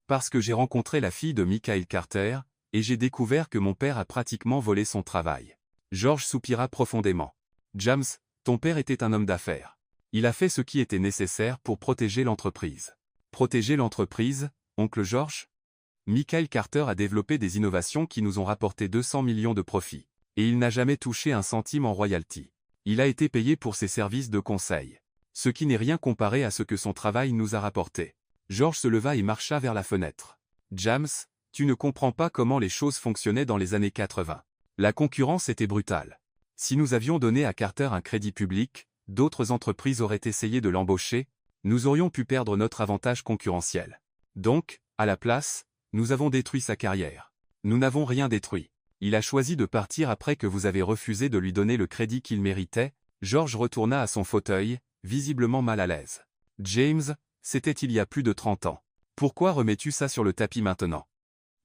Parce que j'ai rencontré la fille de Michael Carter, et j'ai découvert que mon père a pratiquement volé son travail. George soupira profondément. James, ton père était un homme d'affaires. Il a fait ce qui était nécessaire pour protéger l'entreprise. Protéger l'entreprise, oncle George? Michael Carter a développé des innovations qui nous ont rapporté 200 millions de profits. Et il n'a jamais touché un centime en royalties. Il a été payé pour ses services de conseil. Ce qui n'est rien comparé à ce que son travail nous a rapporté. George se leva et marcha vers la fenêtre. James, tu ne comprends pas comment les choses fonctionnaient dans les années 80. La concurrence était brutale. Si nous avions donné à Carter un crédit public, d'autres entreprises auraient essayé de l'embaucher, nous aurions pu perdre notre avantage concurrentiel. Donc, à la place, nous avons détruit sa carrière. Nous n'avons rien détruit. Il a choisi de partir après que vous avez refusé de lui donner le crédit qu'il méritait. George retourna à son fauteuil, visiblement mal à l'aise. James, c'était il y a plus de 30 ans. Pourquoi remets-tu ça sur le tapis maintenant?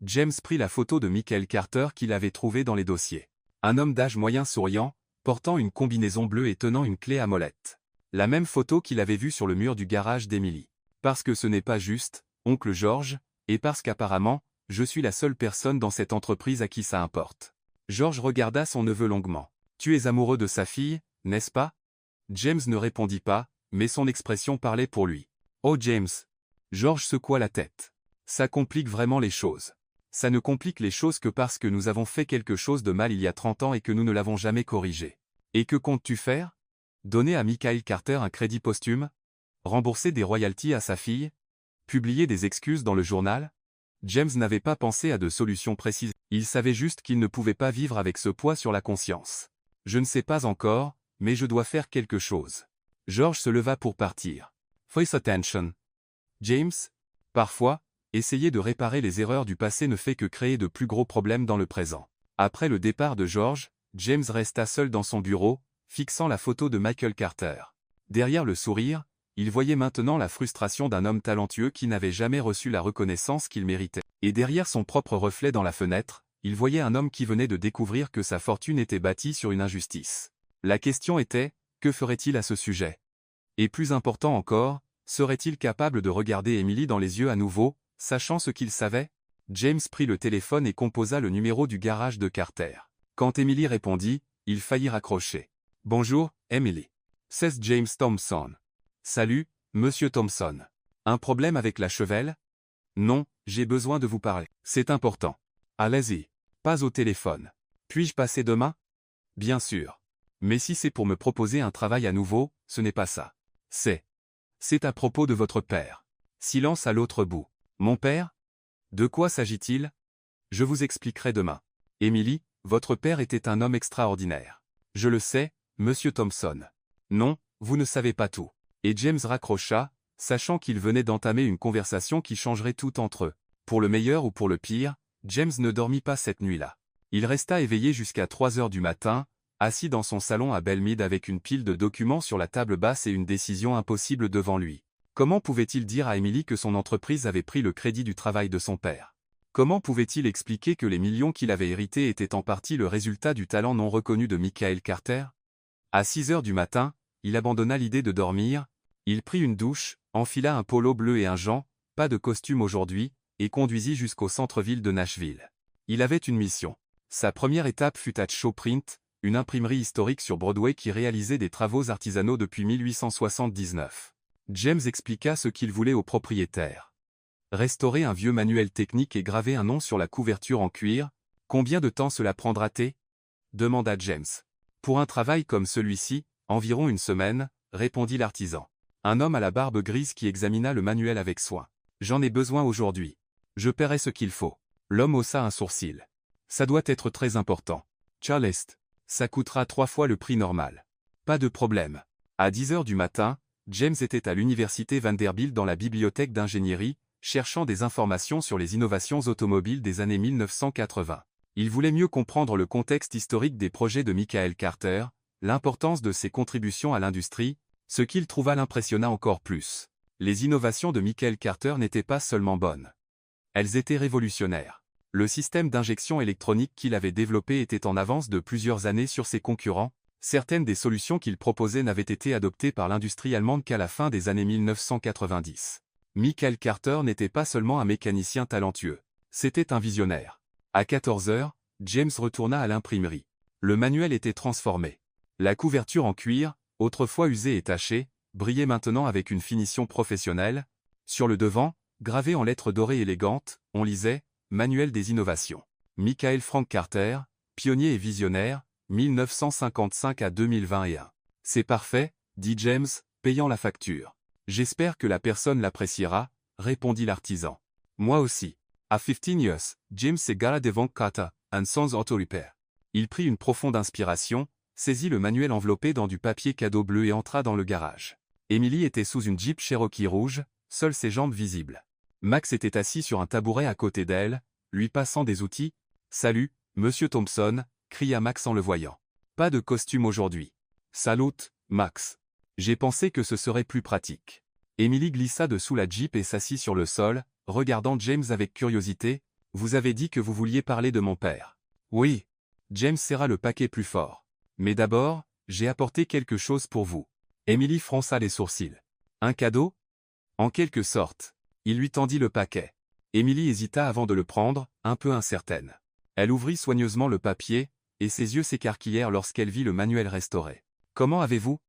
James prit la photo de Michael Carter qu'il avait trouvée dans les dossiers. Un homme d'âge moyen souriant, portant une combinaison bleue et tenant une clé à molette. La même photo qu'il avait vue sur le mur du garage d'Emily. Parce que ce n'est pas juste, oncle George, et parce qu'apparemment, je suis la seule personne dans cette entreprise à qui ça importe. George regarda son neveu longuement. Tu es amoureux de sa fille, n'est-ce pas? James ne répondit pas, mais son expression parlait pour lui. Oh James! George secoua la tête. Ça complique vraiment les choses. Ça ne complique les choses que parce que nous avons fait quelque chose de mal il y a 30 ans et que nous ne l'avons jamais corrigé. Et que comptes-tu faire? Donner à Michael Carter un crédit posthume? Rembourser des royalties à sa fille? Publier des excuses dans le journal? James n'avait pas pensé à de solutions précises. Il savait juste qu'il ne pouvait pas vivre avec ce poids sur la conscience. Je ne sais pas encore, mais je dois faire quelque chose. George se leva pour partir. Voice attention. James, parfois, essayer de réparer les erreurs du passé ne fait que créer de plus gros problèmes dans le présent. Après le départ de George, James resta seul dans son bureau, fixant la photo de Michael Carter. Derrière le sourire, il voyait maintenant la frustration d'un homme talentueux qui n'avait jamais reçu la reconnaissance qu'il méritait. Et derrière son propre reflet dans la fenêtre, il voyait un homme qui venait de découvrir que sa fortune était bâtie sur une injustice. La question était, que ferait-il à ce sujet? Et plus important encore, serait-il capable de regarder Emily dans les yeux à nouveau, sachant ce qu'il savait? James prit le téléphone et composa le numéro du garage de Carter. Quand Emily répondit, il faillit raccrocher. Bonjour, Emily. C'est James Thomson. Salut, monsieur Thomson. Un problème avec la chevelle? Non, j'ai besoin de vous parler. C'est important. Allez-y. Pas au téléphone. Puis-je passer demain? Bien sûr. Mais si c'est pour me proposer un travail à nouveau, ce n'est pas ça. C'est à propos de votre père. Silence à l'autre bout. Mon père? De quoi s'agit-il? Je vous expliquerai demain. Emily, votre père était un homme extraordinaire. Je le sais, monsieur Thomson. Non, vous ne savez pas tout. Et James raccrocha, sachant qu'il venait d'entamer une conversation qui changerait tout entre eux. Pour le meilleur ou pour le pire, James ne dormit pas cette nuit-là. Il resta éveillé jusqu'à 3 heures du matin, assis dans son salon à Belmead avec une pile de documents sur la table basse et une décision impossible devant lui. Comment pouvait-il dire à Emily que son entreprise avait pris le crédit du travail de son père? Comment pouvait-il expliquer que les millions qu'il avait hérités étaient en partie le résultat du talent non reconnu de Michael Carter? À 6 heures du matin, il abandonna l'idée de dormir, il prit une douche, enfila un polo bleu et un jean, pas de costume aujourd'hui, et conduisit jusqu'au centre-ville de Nashville. Il avait une mission. Sa première étape fut à Showprint, une imprimerie historique sur Broadway qui réalisait des travaux artisanaux depuis 1879. James expliqua ce qu'il voulait au propriétaire. Restaurer un vieux manuel technique et graver un nom sur la couverture en cuir. Combien de temps cela prendra-t-il? Demanda James. Pour un travail comme celui-ci, environ une semaine, répondit l'artisan. Un homme à la barbe grise qui examina le manuel avec soin. J'en ai besoin aujourd'hui. Je paierai ce qu'il faut. L'homme haussa un sourcil. Ça doit être très important. Charles, ça coûtera 3 fois le prix normal. Pas de problème. À 10 heures du matin, James était à l'université Vanderbilt dans la bibliothèque d'ingénierie, cherchant des informations sur les innovations automobiles des années 1980. Il voulait mieux comprendre le contexte historique des projets de Michael Carter, l'importance de ses contributions à l'industrie, ce qu'il trouva l'impressionna encore plus. Les innovations de Michael Carter n'étaient pas seulement bonnes. Elles étaient révolutionnaires. Le système d'injection électronique qu'il avait développé était en avance de plusieurs années sur ses concurrents. Certaines des solutions qu'il proposait n'avaient été adoptées par l'industrie allemande qu'à la fin des années 1990. Michael Carter n'était pas seulement un mécanicien talentueux. C'était un visionnaire. À 14 heures, James retourna à l'imprimerie. Le manuel était transformé. La couverture en cuir, autrefois usée et tachée, brillait maintenant avec une finition professionnelle. Sur le devant, gravé en lettres dorées élégantes, on lisait « Manuel des innovations. Michael Frank Carter, pionnier et visionnaire, 1955 à 2021. » C'est parfait, dit James, payant la facture. J'espère que la personne l'appréciera, répondit l'artisan. Moi aussi. À 15 years, James égala devant Carter, and Sons Auto Repair. Il prit une profonde inspiration, saisit le manuel enveloppé dans du papier cadeau bleu et entra dans le garage. Emily était sous une Jeep Cherokee rouge, seules ses jambes visibles. Max était assis sur un tabouret à côté d'elle, lui passant des outils. « Salut, monsieur Thompson », cria Max en le voyant. « Pas de costume aujourd'hui. »« Salut, Max. J'ai pensé que ce serait plus pratique. » Emily glissa dessous la Jeep et s'assit sur le sol, regardant James avec curiosité. « Vous avez dit que vous vouliez parler de mon père. » « Oui. » James serra le paquet plus fort. « Mais d'abord, j'ai apporté quelque chose pour vous. » Emily fronça les sourcils. « Un cadeau ?» En quelque sorte. Il lui tendit le paquet. Emily hésita avant de le prendre, un peu incertaine. Elle ouvrit soigneusement le papier, et ses yeux s'écarquillèrent lorsqu'elle vit le manuel restauré. « Comment avez-vous?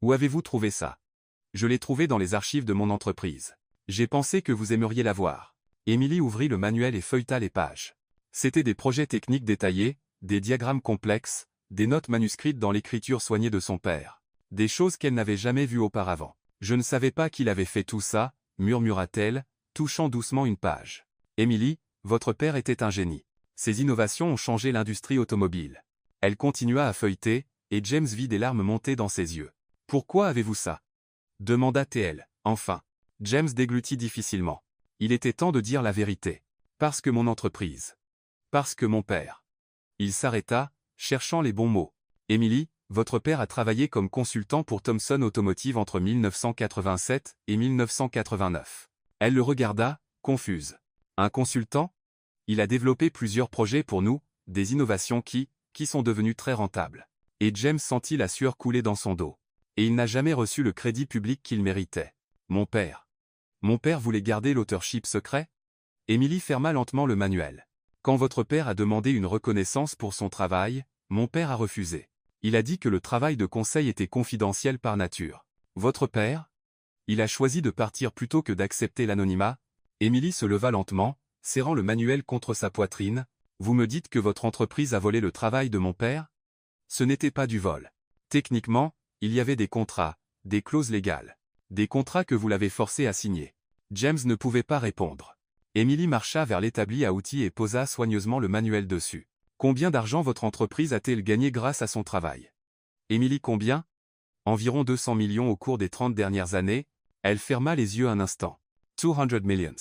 Où avez-vous trouvé ça? » « Je l'ai trouvé dans les archives de mon entreprise. J'ai pensé que vous aimeriez la voir. » Emily ouvrit le manuel et feuilleta les pages. C'étaient des projets techniques détaillés, des diagrammes complexes, des notes manuscrites dans l'écriture soignée de son père. Des choses qu'elle n'avait jamais vues auparavant. « Je ne savais pas qu'il avait fait tout ça, » murmura-t-elle, touchant doucement une page. « Emily, votre père était un génie. Ses innovations ont changé l'industrie automobile. » Elle continua à feuilleter, et James vit des larmes monter dans ses yeux. « Pourquoi avez-vous ça ?» demanda-t-elle. Enfin, James déglutit difficilement. Il était temps de dire la vérité. « Parce que mon entreprise. Parce que mon père. » Il s'arrêta, cherchant les bons mots. « Emily, votre père a travaillé comme consultant pour Thomson Automotive entre 1987 et 1989. » Elle le regarda, confuse. « Un consultant? Il a développé plusieurs projets pour nous, des innovations qui sont devenues très rentables. » Et James sentit la sueur couler dans son dos. Et il n'a jamais reçu le crédit public qu'il méritait. Mon père. Mon père voulait garder l'authorship secret? Emily ferma lentement le manuel. Quand votre père a demandé une reconnaissance pour son travail, mon père a refusé. Il a dit que le travail de conseil était confidentiel par nature. Votre père? Il a choisi de partir plutôt que d'accepter l'anonymat. Emily se leva lentement, serrant le manuel contre sa poitrine. Vous me dites que votre entreprise a volé le travail de mon père? Ce n'était pas du vol. Techniquement, il y avait des contrats, des clauses légales. Des contrats que vous l'avez forcé à signer. James ne pouvait pas répondre. Emily marcha vers l'établi à outils et posa soigneusement le manuel dessus. Combien d'argent votre entreprise a-t-elle gagné grâce à son travail? Emily, combien? Environ 200 millions au cours des 30 dernières années. Elle ferma les yeux un instant. 200 millions.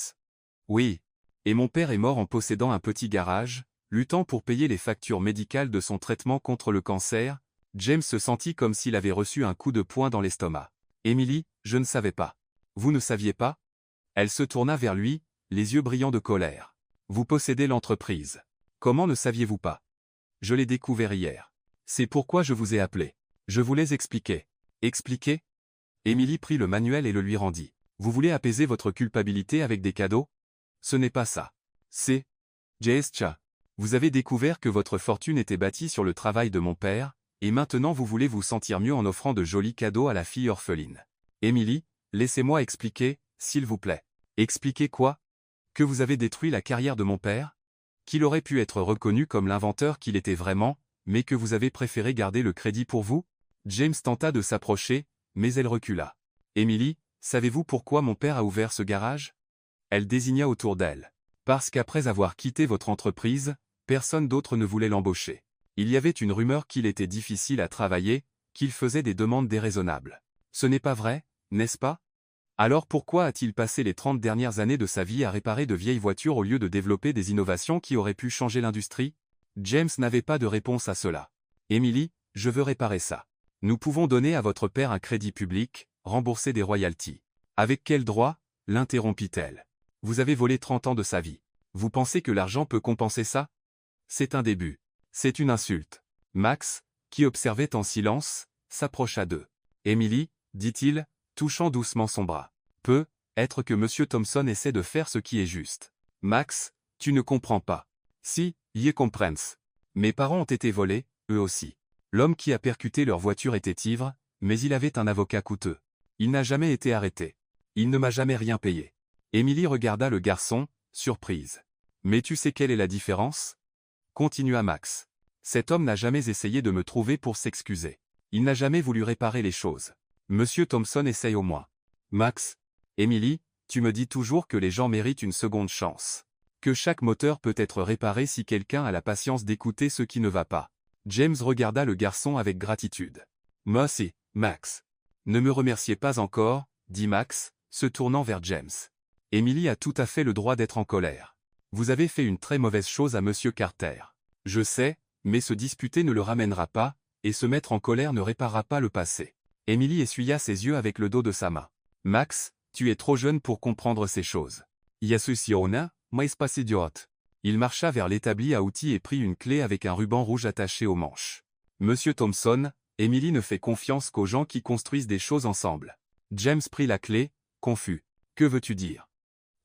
Oui. Et mon père est mort en possédant un petit garage, luttant pour payer les factures médicales de son traitement contre le cancer. James se sentit comme s'il avait reçu un coup de poing dans l'estomac. Emily, je ne savais pas. Vous ne saviez pas? Elle se tourna vers lui, les yeux brillants de colère. Vous possédez l'entreprise. Comment ne saviez-vous pas? Je l'ai découvert hier. C'est pourquoi je vous ai appelé. Je voulais expliquer. Expliquer? Emily prit le manuel et le lui rendit. Vous voulez apaiser votre culpabilité avec des cadeaux? Ce n'est pas ça. C'est... J.S. Vous avez découvert que votre fortune était bâtie sur le travail de mon père, et maintenant vous voulez vous sentir mieux en offrant de jolis cadeaux à la fille orpheline. Emily, laissez-moi expliquer, s'il vous plaît. Expliquer quoi? Que vous avez détruit la carrière de mon père? Qu'il aurait pu être reconnu comme l'inventeur qu'il était vraiment, mais que vous avez préféré garder le crédit pour vous? James tenta de s'approcher, mais elle recula. Emily, savez-vous pourquoi mon père a ouvert ce garage? Elle désigna autour d'elle. Parce qu'après avoir quitté votre entreprise, personne d'autre ne voulait l'embaucher. Il y avait une rumeur qu'il était difficile à travailler, qu'il faisait des demandes déraisonnables. Ce n'est pas vrai, n'est-ce pas? Alors pourquoi a-t-il passé les 30 dernières années de sa vie à réparer de vieilles voitures au lieu de développer des innovations qui auraient pu changer l'industrie? James n'avait pas de réponse à cela. Emily, je veux réparer ça. Nous pouvons donner à votre père un crédit public, rembourser des royalties. Avec quel droit? L'interrompit-elle. Vous avez volé 30 ans de sa vie. Vous pensez que l'argent peut compenser ça? C'est un début. C'est une insulte. Max, qui observait en silence, s'approcha d'eux. Emily, dit-il, touchant doucement son bras. Peut être que M. Thompson essaie de faire ce qui est juste. Max, tu ne comprends pas. Si, je comprends. Mes parents ont été volés, eux aussi. L'homme qui a percuté leur voiture était ivre, mais il avait un avocat coûteux. Il n'a jamais été arrêté. Il ne m'a jamais rien payé. Emily regarda le garçon, surprise. Mais tu sais quelle est la différence? Continua Max. Cet homme n'a jamais essayé de me trouver pour s'excuser. Il n'a jamais voulu réparer les choses. Monsieur Thompson essaye au moins. Max. Emily, tu me dis toujours que les gens méritent une seconde chance. Que chaque moteur peut être réparé si quelqu'un a la patience d'écouter ce qui ne va pas. James regarda le garçon avec gratitude. Merci, Max. Ne me remerciez pas encore, dit Max, se tournant vers James. Emily a tout à fait le droit d'être en colère. Vous avez fait une très mauvaise chose à Monsieur Carter. Je sais, mais se disputer ne le ramènera pas, et se mettre en colère ne réparera pas le passé. Emily essuya ses yeux avec le dos de sa main. Max, tu es trop jeune pour comprendre ces choses. Yasusiona, mais pas idiote. Il marcha vers l'établi à outils et prit une clé avec un ruban rouge attaché au manche. Monsieur Thompson, Emily ne fait confiance qu'aux gens qui construisent des choses ensemble. James prit la clé, confus. Que veux-tu dire?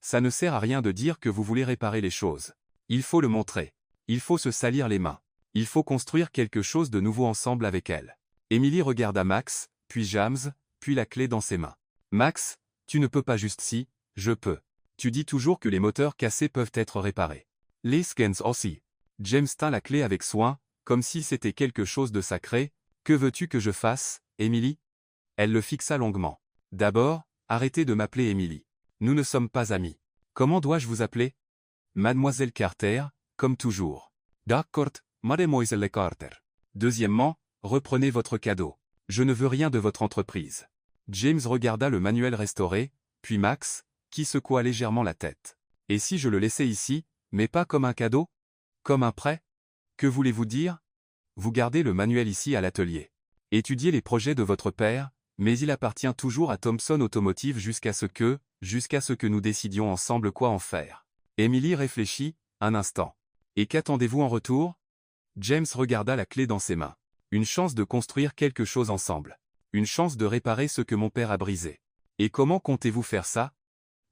Ça ne sert à rien de dire que vous voulez réparer les choses. Il faut le montrer. Il faut se salir les mains. Il faut construire quelque chose de nouveau ensemble avec elle. Emily regarda Max, puis James, puis la clé dans ses mains. Max, tu ne peux pas juste si, je peux. Tu dis toujours que les moteurs cassés peuvent être réparés. Les scans aussi. James tint la clé avec soin, comme si c'était quelque chose de sacré. Que veux-tu que je fasse, Emily? Elle le fixa longuement. D'abord, arrêtez de m'appeler Emily. Nous ne sommes pas amis. Comment dois-je vous appeler? Mademoiselle Carter, comme toujours. D'accord, Mademoiselle Carter. Deuxièmement, reprenez votre cadeau. Je ne veux rien de votre entreprise. James regarda le manuel restauré, puis Max, qui secoua légèrement la tête. Et si je le laissais ici, mais pas comme un cadeau? Comme un prêt? Que voulez-vous dire? Vous gardez le manuel ici à l'atelier. Étudiez les projets de votre père, mais il appartient toujours à Thomson Automotive jusqu'à ce que nous décidions ensemble quoi en faire. Emily réfléchit, un instant. Et qu'attendez-vous en retour? James regarda la clé dans ses mains. Une chance de construire quelque chose ensemble. Une chance de réparer ce que mon père a brisé. Et comment comptez-vous faire ça?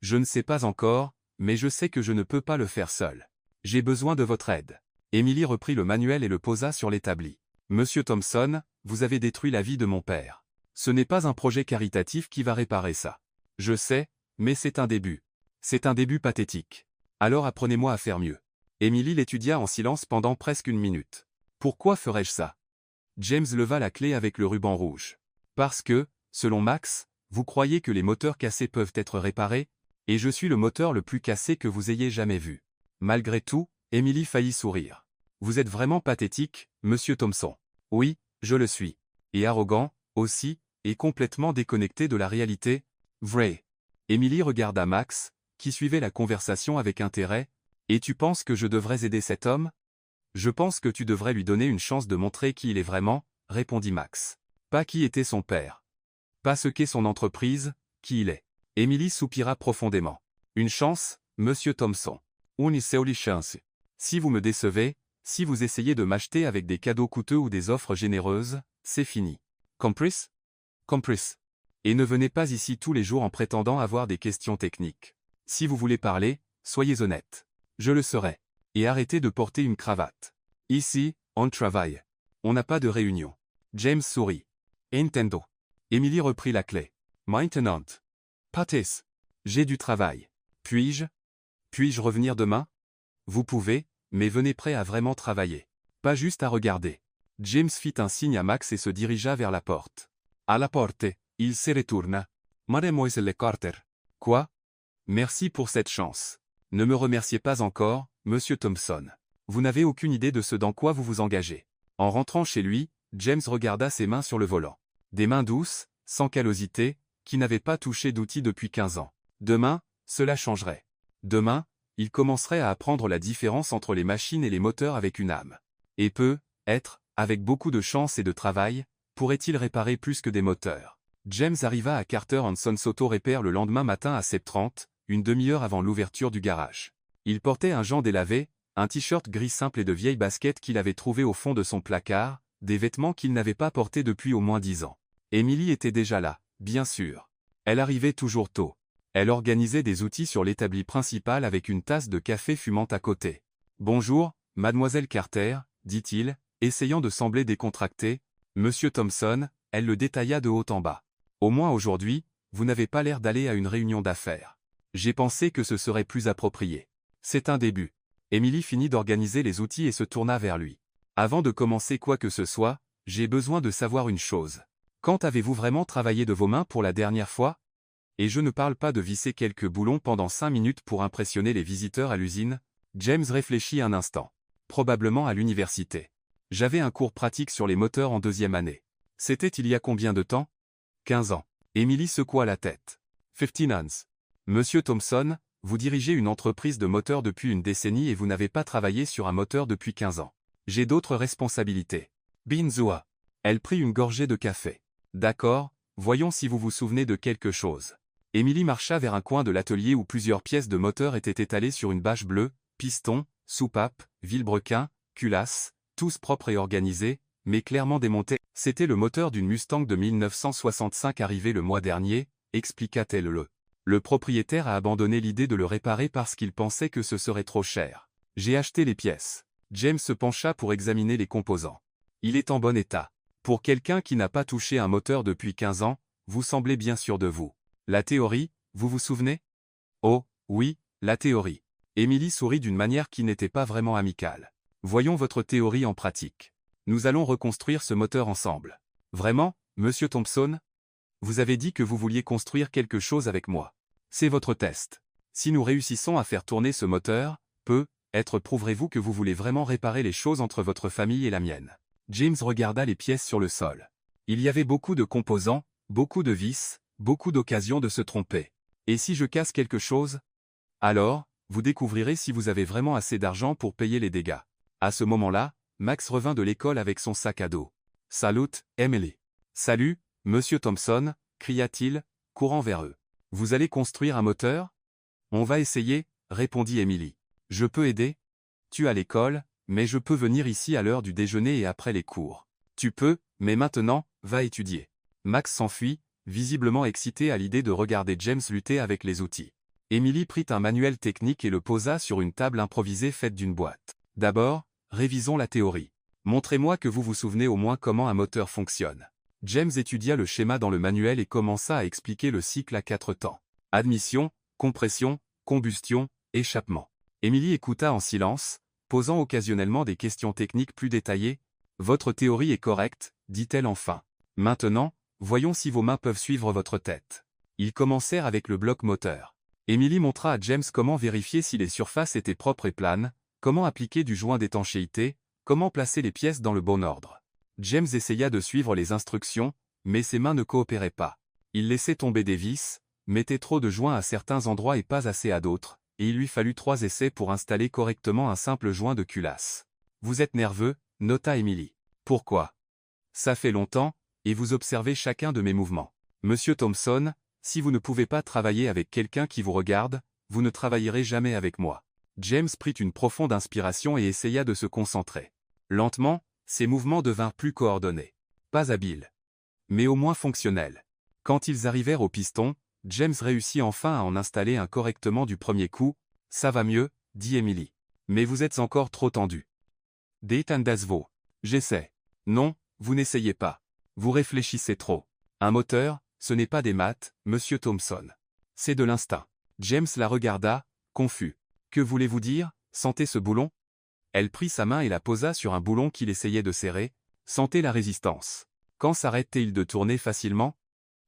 Je ne sais pas encore, mais je sais que je ne peux pas le faire seul. J'ai besoin de votre aide. Emily reprit le manuel et le posa sur l'établi. Monsieur Thompson, vous avez détruit la vie de mon père. Ce n'est pas un projet caritatif qui va réparer ça. Je sais, mais c'est un début. C'est un début pathétique. Alors apprenez-moi à faire mieux. Emily l'étudia en silence pendant presque une minute. Pourquoi ferais-je ça? James leva la clé avec le ruban rouge. Parce que, selon Max, vous croyez que les moteurs cassés peuvent être réparés, et je suis le moteur le plus cassé que vous ayez jamais vu. Malgré tout, Emily faillit sourire. Vous êtes vraiment pathétique, Monsieur Thompson. Oui, je le suis. Et arrogant, aussi, et complètement déconnecté de la réalité. Vrai. Emily regarda Max, qui suivait la conversation avec intérêt. Et tu penses que je devrais aider cet homme? Je pense que tu devrais lui donner une chance de montrer qui il est vraiment, répondit Max. Pas qui était son père. Pas ce qu'est son entreprise, qui il est. Emily soupira profondément. Une chance, Monsieur Thompson. Une seule chance. Si vous me décevez, si vous essayez de m'acheter avec des cadeaux coûteux ou des offres généreuses, c'est fini. Compris? Compris. Et ne venez pas ici tous les jours en prétendant avoir des questions techniques. Si vous voulez parler, soyez honnête. Je le serai. Et arrêtez de porter une cravate. Ici, on travaille. On n'a pas de réunion. James sourit. Nintendo. Emily reprit la clé. Maintenant. Patis. J'ai du travail. Puis-je revenir demain? Vous pouvez, mais venez prêt à vraiment travailler. Pas juste à regarder. James fit un signe à Max et se dirigea vers la porte. À la porte, il se retourna. Mademoiselle Carter. Quoi? Merci pour cette chance. Ne me remerciez pas encore, monsieur Thompson. Vous n'avez aucune idée de ce dans quoi vous vous engagez. En rentrant chez lui, James regarda ses mains sur le volant. Des mains douces, sans callosité, qui n'avaient pas touché d'outils depuis 15 ans. Demain, cela changerait. Demain, il commencerait à apprendre la différence entre les machines et les moteurs avec une âme. Et peut-être, avec beaucoup de chance et de travail, pourrait-il réparer plus que des moteurs. James arriva à Carter Hanson's Auto Repair le lendemain matin à 7h30, une demi-heure avant l'ouverture du garage. Il portait un jean délavé, un t-shirt gris simple et de vieilles baskets qu'il avait trouvées au fond de son placard, des vêtements qu'il n'avait pas portés depuis au moins 10 ans. Emily était déjà là, bien sûr. Elle arrivait toujours tôt. Elle organisait des outils sur l'établi principal avec une tasse de café fumant à côté. « Bonjour, mademoiselle Carter », dit-il, essayant de sembler décontracté. « Monsieur Thompson », elle le détailla de haut en bas. « Au moins aujourd'hui, vous n'avez pas l'air d'aller à une réunion d'affaires. J'ai pensé que ce serait plus approprié. C'est un début. » Emily finit d'organiser les outils et se tourna vers lui. « Avant de commencer quoi que ce soit, j'ai besoin de savoir une chose. Quand avez-vous vraiment travaillé de vos mains pour la dernière fois? Et je ne parle pas de visser quelques boulons pendant 5 minutes pour impressionner les visiteurs à l'usine. » James réfléchit un instant. Probablement à l'université. J'avais un cours pratique sur les moteurs en 2e année. C'était il y a combien de temps? 15 ans. Emily secoua la tête. 15 ans. Monsieur Thompson, vous dirigez une entreprise de moteurs depuis une décennie et vous n'avez pas travaillé sur un moteur depuis 15 ans. J'ai d'autres responsabilités. Binzoua. Elle prit une gorgée de café. D'accord, voyons si vous vous souvenez de quelque chose. Emily marcha vers un coin de l'atelier où plusieurs pièces de moteur étaient étalées sur une bâche bleue, pistons, soupapes, vilebrequins, culasses, tous propres et organisés, mais clairement démontés. C'était le moteur d'une Mustang de 1965 arrivé le mois dernier, expliqua-t-elle. Le propriétaire a abandonné l'idée de le réparer parce qu'il pensait que ce serait trop cher. J'ai acheté les pièces. James se pencha pour examiner les composants. Il est en bon état. Pour quelqu'un qui n'a pas touché un moteur depuis 15 ans, vous semblez bien sûr de vous. La théorie, vous vous souvenez? Oh, oui, la théorie. Emily sourit d'une manière qui n'était pas vraiment amicale. Voyons votre théorie en pratique. Nous allons reconstruire ce moteur ensemble. Vraiment, monsieur Thompson? Vous avez dit que vous vouliez construire quelque chose avec moi. C'est votre test. Si nous réussissons à faire tourner ce moteur, peut-être prouverez-vous que vous voulez vraiment réparer les choses entre votre famille et la mienne. James regarda les pièces sur le sol. Il y avait beaucoup de composants, beaucoup de vis, beaucoup d'occasions de se tromper. Et si je casse quelque chose? Alors, vous découvrirez si vous avez vraiment assez d'argent pour payer les dégâts. À ce moment-là, Max revint de l'école avec son sac à dos. « Salut, Emily. »« Salut, monsieur Thompson » cria-t-il, courant vers eux. « Vous allez construire un moteur? »« On va essayer, » répondit Emily. « Je peux aider? Tu à l'école, mais je peux venir ici à l'heure du déjeuner et après les cours. Tu peux, mais maintenant, va étudier. » Max s'enfuit, visiblement excité à l'idée de regarder James lutter avec les outils. Emily prit un manuel technique et le posa sur une table improvisée faite d'une boîte. « D'abord, révisons la théorie. Montrez-moi que vous vous souvenez au moins comment un moteur fonctionne. » James étudia le schéma dans le manuel et commença à expliquer le cycle à 4 temps. Admission, compression, combustion, échappement. Emily écouta en silence, posant occasionnellement des questions techniques plus détaillées. « Votre théorie est correcte, dit-elle enfin. Maintenant, voyons si vos mains peuvent suivre votre tête. » Ils commencèrent avec le bloc moteur. Emily montra à James comment vérifier si les surfaces étaient propres et planes, comment appliquer du joint d'étanchéité, comment placer les pièces dans le bon ordre. James essaya de suivre les instructions, mais ses mains ne coopéraient pas. Il laissait tomber des vis, mettait trop de joints à certains endroits et pas assez à d'autres, et il lui fallut 3 essais pour installer correctement un simple joint de culasse. « Vous êtes nerveux » nota Emily. « Pourquoi? » « Ça fait longtemps, et vous observez chacun de mes mouvements. Monsieur Thompson, si vous ne pouvez pas travailler avec quelqu'un qui vous regarde, vous ne travaillerez jamais avec moi. » James prit une profonde inspiration et essaya de se concentrer. Lentement, ses mouvements devinrent plus coordonnés. Pas habiles, mais au moins fonctionnels. Quand ils arrivèrent au piston, James réussit enfin à en installer un correctement du premier coup. « Ça va mieux » dit Emily. Mais vous êtes encore trop tendu. Détendez-vous. J'essaie. Non, vous n'essayez pas. Vous réfléchissez trop. Un moteur, ce n'est pas des maths, monsieur Thompson. C'est de l'instinct. James la regarda, confus. Que voulez-vous dire, sentez ce boulon? Elle prit sa main et la posa sur un boulon qu'il essayait de serrer. Sentez la résistance. Quand s'arrête-t-il de tourner facilement?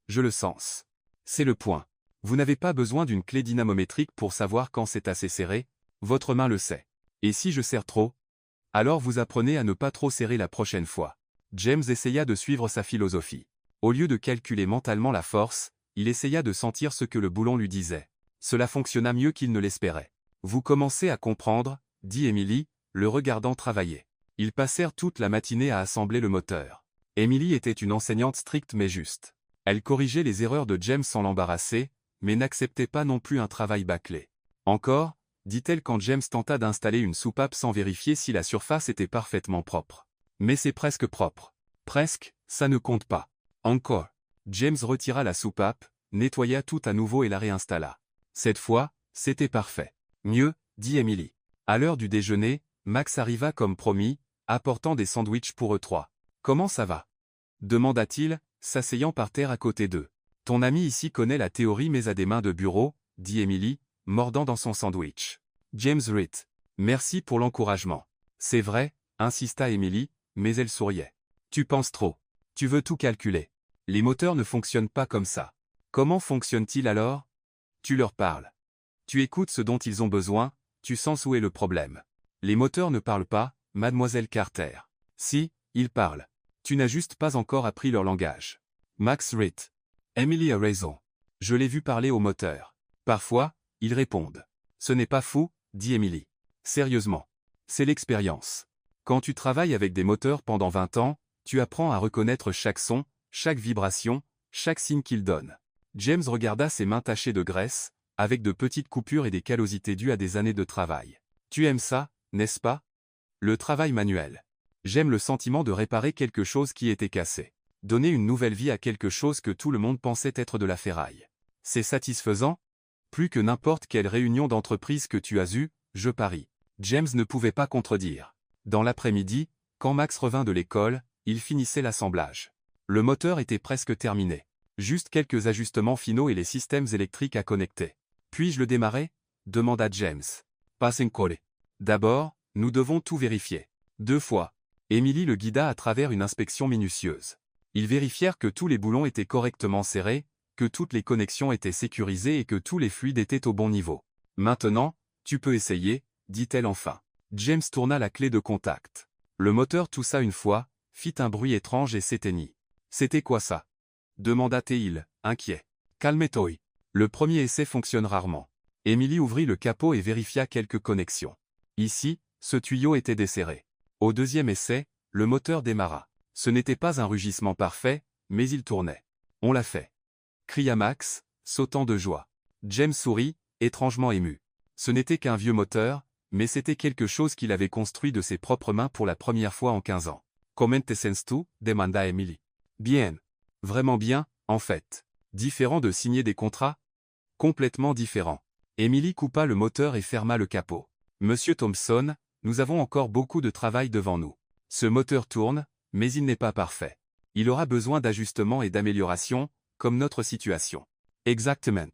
Je le sens. C'est le point. Vous n'avez pas besoin d'une clé dynamométrique pour savoir quand c'est assez serré, votre main le sait. Et si je serre trop? Alors vous apprenez à ne pas trop serrer la prochaine fois. James essaya de suivre sa philosophie. Au lieu de calculer mentalement la force, il essaya de sentir ce que le boulon lui disait. Cela fonctionna mieux qu'il ne l'espérait. Vous commencez à comprendre, dit Emily, le regardant travailler. Ils passèrent toute la matinée à assembler le moteur. Emily était une enseignante stricte mais juste. Elle corrigeait les erreurs de James sans l'embarrasser, mais n'acceptait pas non plus un travail bâclé. Encore, dit-elle quand James tenta d'installer une soupape sans vérifier si la surface était parfaitement propre. Mais c'est presque propre. Presque, ça ne compte pas. Encore. James retira la soupape, nettoya tout à nouveau et la réinstalla. Cette fois, c'était parfait. Mieux, dit Emily. À l'heure du déjeuner, Max arriva comme promis, apportant des sandwichs pour eux trois. Comment ça va? Demanda-t-il, s'asseyant par terre à côté d'eux. Ton ami ici connaît la théorie mais a des mains de bureau, dit Emily, mordant dans son sandwich. James rit. Merci pour l'encouragement. C'est vrai, insista Emily, mais elle souriait. Tu penses trop. Tu veux tout calculer. Les moteurs ne fonctionnent pas comme ça. Comment fonctionnent-ils alors? Tu leur parles. Tu écoutes ce dont ils ont besoin, tu sens où est le problème. Les moteurs ne parlent pas, mademoiselle Carter. Si, ils parlent. Tu n'as juste pas encore appris leur langage. Max rit. Emily a raison. Je l'ai vu parler aux moteurs. Parfois, ils répondent. Ce n'est pas fou, dit Emily. Sérieusement. C'est l'expérience. Quand tu travailles avec des moteurs pendant 20 ans, tu apprends à reconnaître chaque son, chaque vibration, chaque signe qu'ils donnent. James regarda ses mains tachées de graisse, avec de petites coupures et des callosités dues à des années de travail. Tu aimes ça, n'est-ce pas? Le travail manuel. J'aime le sentiment de réparer quelque chose qui était cassé. Donner une nouvelle vie à quelque chose que tout le monde pensait être de la ferraille. C'est satisfaisant? Plus que n'importe quelle réunion d'entreprise que tu as eue, je parie. James ne pouvait pas contredire. Dans l'après-midi, quand Max revint de l'école, il finissait l'assemblage. Le moteur était presque terminé. Juste quelques ajustements finaux et les systèmes électriques à connecter. Puis-je le démarrer? Demanda James. Pas encore. D'abord, nous devons tout vérifier. 2 fois. Emily le guida à travers une inspection minutieuse. Ils vérifièrent que tous les boulons étaient correctement serrés, que toutes les connexions étaient sécurisées et que tous les fluides étaient au bon niveau. Maintenant, tu peux essayer, dit-elle enfin. James tourna la clé de contact. Le moteur toussa une fois, fit un bruit étrange et s'éteignit. C'était quoi ça? Demanda-t-il, inquiet. Calme-toi. Le premier essai fonctionne rarement. Emily ouvrit le capot et vérifia quelques connexions. Ici, ce tuyau était desserré. Au deuxième essai, le moteur démarra. Ce n'était pas un rugissement parfait, mais il tournait. On l'a fait. Cria Max, sautant de joie. James sourit, étrangement ému. Ce n'était qu'un vieux moteur, mais c'était quelque chose qu'il avait construit de ses propres mains pour la première fois en 15 ans. Comment te sens-tu? Demanda Emily. Bien. Vraiment bien, en fait. Différent de signer des contrats? Complètement différent. Emily coupa le moteur et ferma le capot. Monsieur Thompson, nous avons encore beaucoup de travail devant nous. Ce moteur tourne, mais il n'est pas parfait. Il aura besoin d'ajustements et d'améliorations, comme notre situation. Exactement.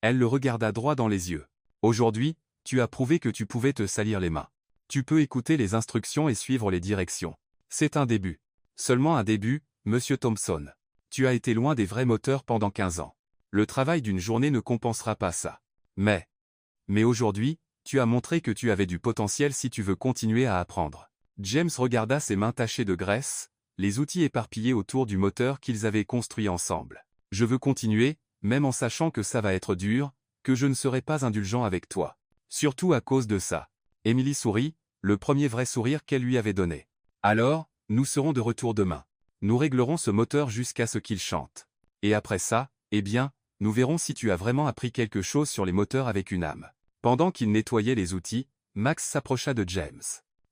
Elle le regarda droit dans les yeux. Aujourd'hui, tu as prouvé que tu pouvais te salir les mains. Tu peux écouter les instructions et suivre les directions. C'est un début. Seulement un début, monsieur Thompson. Tu as été loin des vrais moteurs pendant 15 ans. Le travail d'une journée ne compensera pas ça. Mais aujourd'hui, tu as montré que tu avais du potentiel si tu veux continuer à apprendre. James regarda ses mains tachées de graisse, les outils éparpillés autour du moteur qu'ils avaient construit ensemble. Je veux continuer, même en sachant que ça va être dur, que je ne serai pas indulgent avec toi. Surtout à cause de ça. Emily sourit, le premier vrai sourire qu'elle lui avait donné. Alors, nous serons de retour demain. Nous réglerons ce moteur jusqu'à ce qu'il chante. Et après ça, eh bien, nous verrons si tu as vraiment appris quelque chose sur les moteurs avec une âme. Pendant qu'il nettoyait les outils, Max s'approcha de James.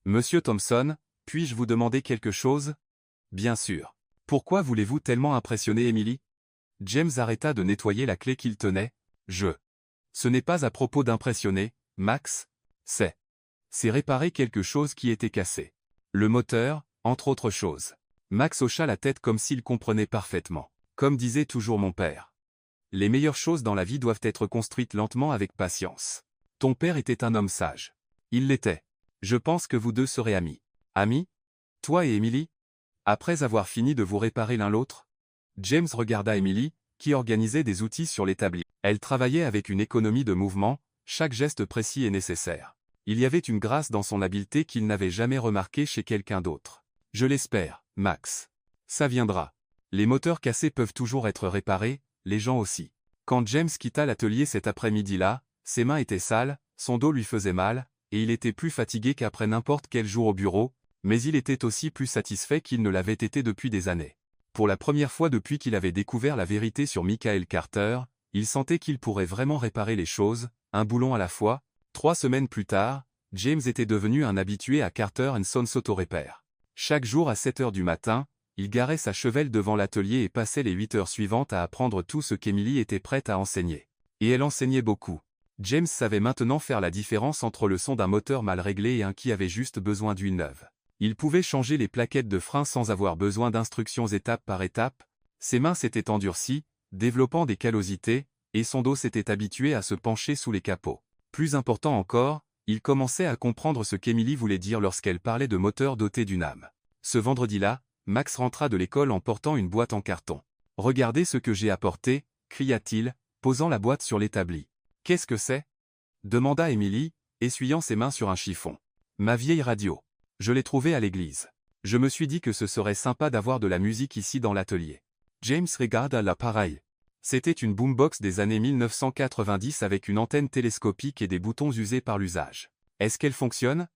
Monsieur Thompson, puis-je vous demander quelque chose? Bien sûr. Pourquoi voulez-vous tellement impressionner Emily? James arrêta de nettoyer la clé qu'il tenait. Ce n'est pas à propos d'impressionner, Max, c'est C'est réparer quelque chose qui était cassé. Le moteur, entre autres choses. Max hocha la tête comme s'il comprenait parfaitement. Comme disait toujours mon père. Les meilleures choses dans la vie doivent être construites lentement avec patience. Ton père était un homme sage. Il l'était. Je pense que vous deux serez amis. Amis? Toi et Emily? Après avoir fini de vous réparer l'un l'autre? James regarda Emily, qui organisait des outils sur l'établi. Elle travaillait avec une économie de mouvement, chaque geste précis et nécessaire. Il y avait une grâce dans son habileté qu'il n'avait jamais remarquée chez quelqu'un d'autre. Je l'espère, Max. Ça viendra. Les moteurs cassés peuvent toujours être réparés, les gens aussi. Quand James quitta l'atelier cet après-midi-là, ses mains étaient sales, son dos lui faisait mal, et il était plus fatigué qu'après n'importe quel jour au bureau, mais il était aussi plus satisfait qu'il ne l'avait été depuis des années. Pour la première fois depuis qu'il avait découvert la vérité sur Michael Carter, il sentait qu'il pourrait vraiment réparer les choses, un boulon à la fois. 3 semaines plus tard, James était devenu un habitué à Carter & Sons Auto Repair. Chaque jour à 7 heures du matin, il garait sa chevelle devant l'atelier et passait les 8 heures suivantes à apprendre tout ce qu'Emily était prête à enseigner. Et elle enseignait beaucoup. James savait maintenant faire la différence entre le son d'un moteur mal réglé et un qui avait juste besoin d'huile neuve. Il pouvait changer les plaquettes de frein sans avoir besoin d'instructions étape par étape, ses mains s'étaient endurcies, développant des callosités, et son dos s'était habitué à se pencher sous les capots. Plus important encore, il commençait à comprendre ce qu'Emily voulait dire lorsqu'elle parlait de moteurs dotés d'une âme. Ce vendredi-là, Max rentra de l'école en portant une boîte en carton. « Regardez ce que j'ai apporté » cria-t-il, posant la boîte sur l'établi. « Qu'est-ce que c'est » demanda Emily, essuyant ses mains sur un chiffon. « Ma vieille radio. Je l'ai trouvée à l'église. Je me suis dit que ce serait sympa d'avoir de la musique ici dans l'atelier. » James regarda l'appareil. C'était une boombox des années 1990 avec une antenne télescopique et des boutons usés par l'usage. « Est-ce qu'elle fonctionne »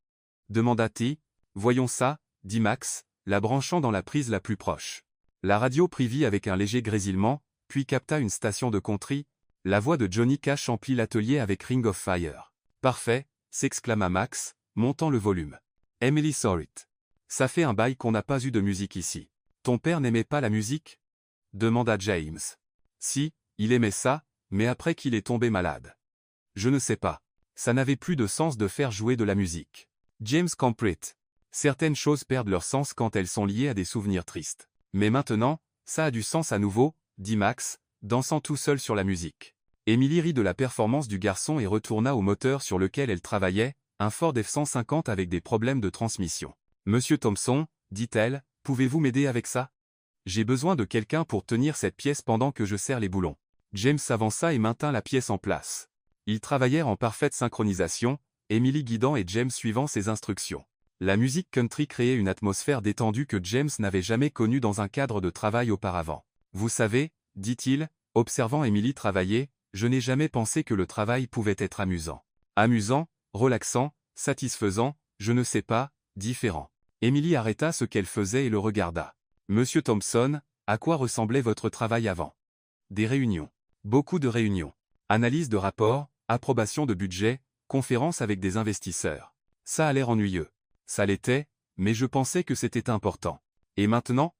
demanda-t-il. « Voyons ça, » dit Max, la branchant dans la prise la plus proche. La radio prit vie avec un léger grésillement, puis capta une station de country. La voix de Johnny Cash emplit l'atelier avec Ring of Fire. « Parfait » s'exclama Max, montant le volume. Emily saw it. « Ça fait un bail qu'on n'a pas eu de musique ici. Ton père n'aimait pas la musique » demanda James. « Si, il aimait ça, mais après qu'il est tombé malade. Je ne sais pas. Ça n'avait plus de sens de faire jouer de la musique. » James comprit. Certaines choses perdent leur sens quand elles sont liées à des souvenirs tristes. Mais maintenant, ça a du sens à nouveau, dit Max, dansant tout seul sur la musique. Emily rit de la performance du garçon et retourna au moteur sur lequel elle travaillait, un Ford F-150 avec des problèmes de transmission. « Monsieur Thompson, dit-elle, pouvez-vous m'aider avec ça? J'ai besoin de quelqu'un pour tenir cette pièce pendant que je serre les boulons. » James s'avança et maintint la pièce en place. Ils travaillèrent en parfaite synchronisation, Emily guidant et James suivant ses instructions. La musique country créait une atmosphère détendue que James n'avait jamais connue dans un cadre de travail auparavant. « Vous savez, dit-il, observant Emily travailler, je n'ai jamais pensé que le travail pouvait être amusant. Amusant, relaxant, satisfaisant, je ne sais pas, différent. » Emily arrêta ce qu'elle faisait et le regarda. « Monsieur Thompson, à quoi ressemblait votre travail avant? » Des réunions. Beaucoup de réunions. Analyse de rapports, approbation de budget, conférences avec des investisseurs. Ça a l'air ennuyeux. Ça l'était, mais je pensais que c'était important. Et maintenant?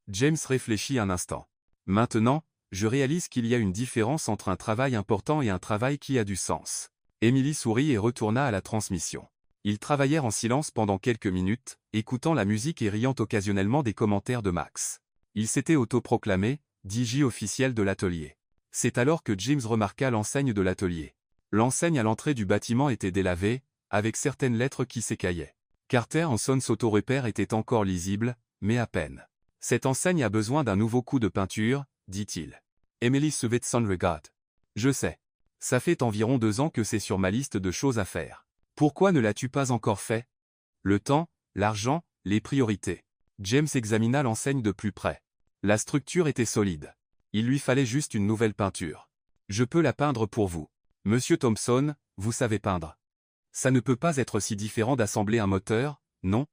James réfléchit un instant. Maintenant, je réalise qu'il y a une différence entre un travail important et un travail qui a du sens. Emily sourit et retourna à la transmission. Ils travaillèrent en silence pendant quelques minutes, écoutant la musique et riant occasionnellement des commentaires de Max. Il s'était autoproclamé DJ officiel de l'atelier. C'est alors que James remarqua l'enseigne de l'atelier. L'enseigne à l'entrée du bâtiment était délavée, avec certaines lettres qui s'écaillaient. Carter & Sons Auto Repair était encore lisible, mais à peine. « Cette enseigne a besoin d'un nouveau coup de peinture, » dit-il. Emily Suvet son regard. « Je sais. Ça fait environ 2 ans que c'est sur ma liste de choses à faire. Pourquoi ne l'as-tu pas encore fait? Le temps, l'argent, les priorités. » James examina l'enseigne de plus près. La structure était solide. Il lui fallait juste une nouvelle peinture. « Je peux la peindre pour vous. Monsieur Thompson, vous savez peindre. Ça ne peut pas être si différent d'assembler un moteur, non?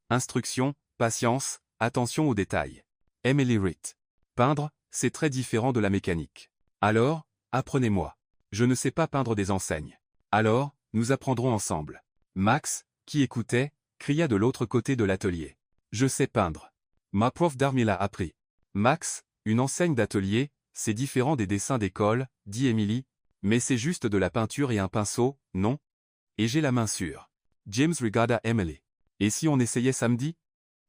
Instruction, patience, attention aux détails. » Emily Ritt. Peindre, c'est très différent de la mécanique. Alors, apprenez-moi. Je ne sais pas peindre des enseignes. Alors, nous apprendrons ensemble. Max, qui écoutait, cria de l'autre côté de l'atelier. Je sais peindre. Ma prof d'art me l'a appris. Max, une enseigne d'atelier, c'est différent des dessins d'école, dit Emily, mais c'est juste de la peinture et un pinceau, non? Et j'ai la main sûre. James regarda Emily. Et si on essayait samedi?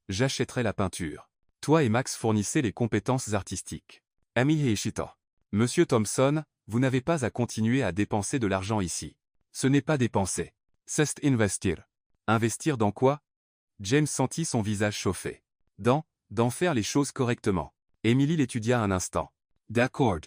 J'achèterais la peinture. Toi et Max fournissez les compétences artistiques. Amy Heishito. Monsieur Thompson, vous n'avez pas à continuer à dépenser de l'argent ici. Ce n'est pas dépenser. C'est investir. Investir dans quoi? James sentit son visage chauffer. D'en faire les choses correctement. Emily l'étudia un instant. D'accord.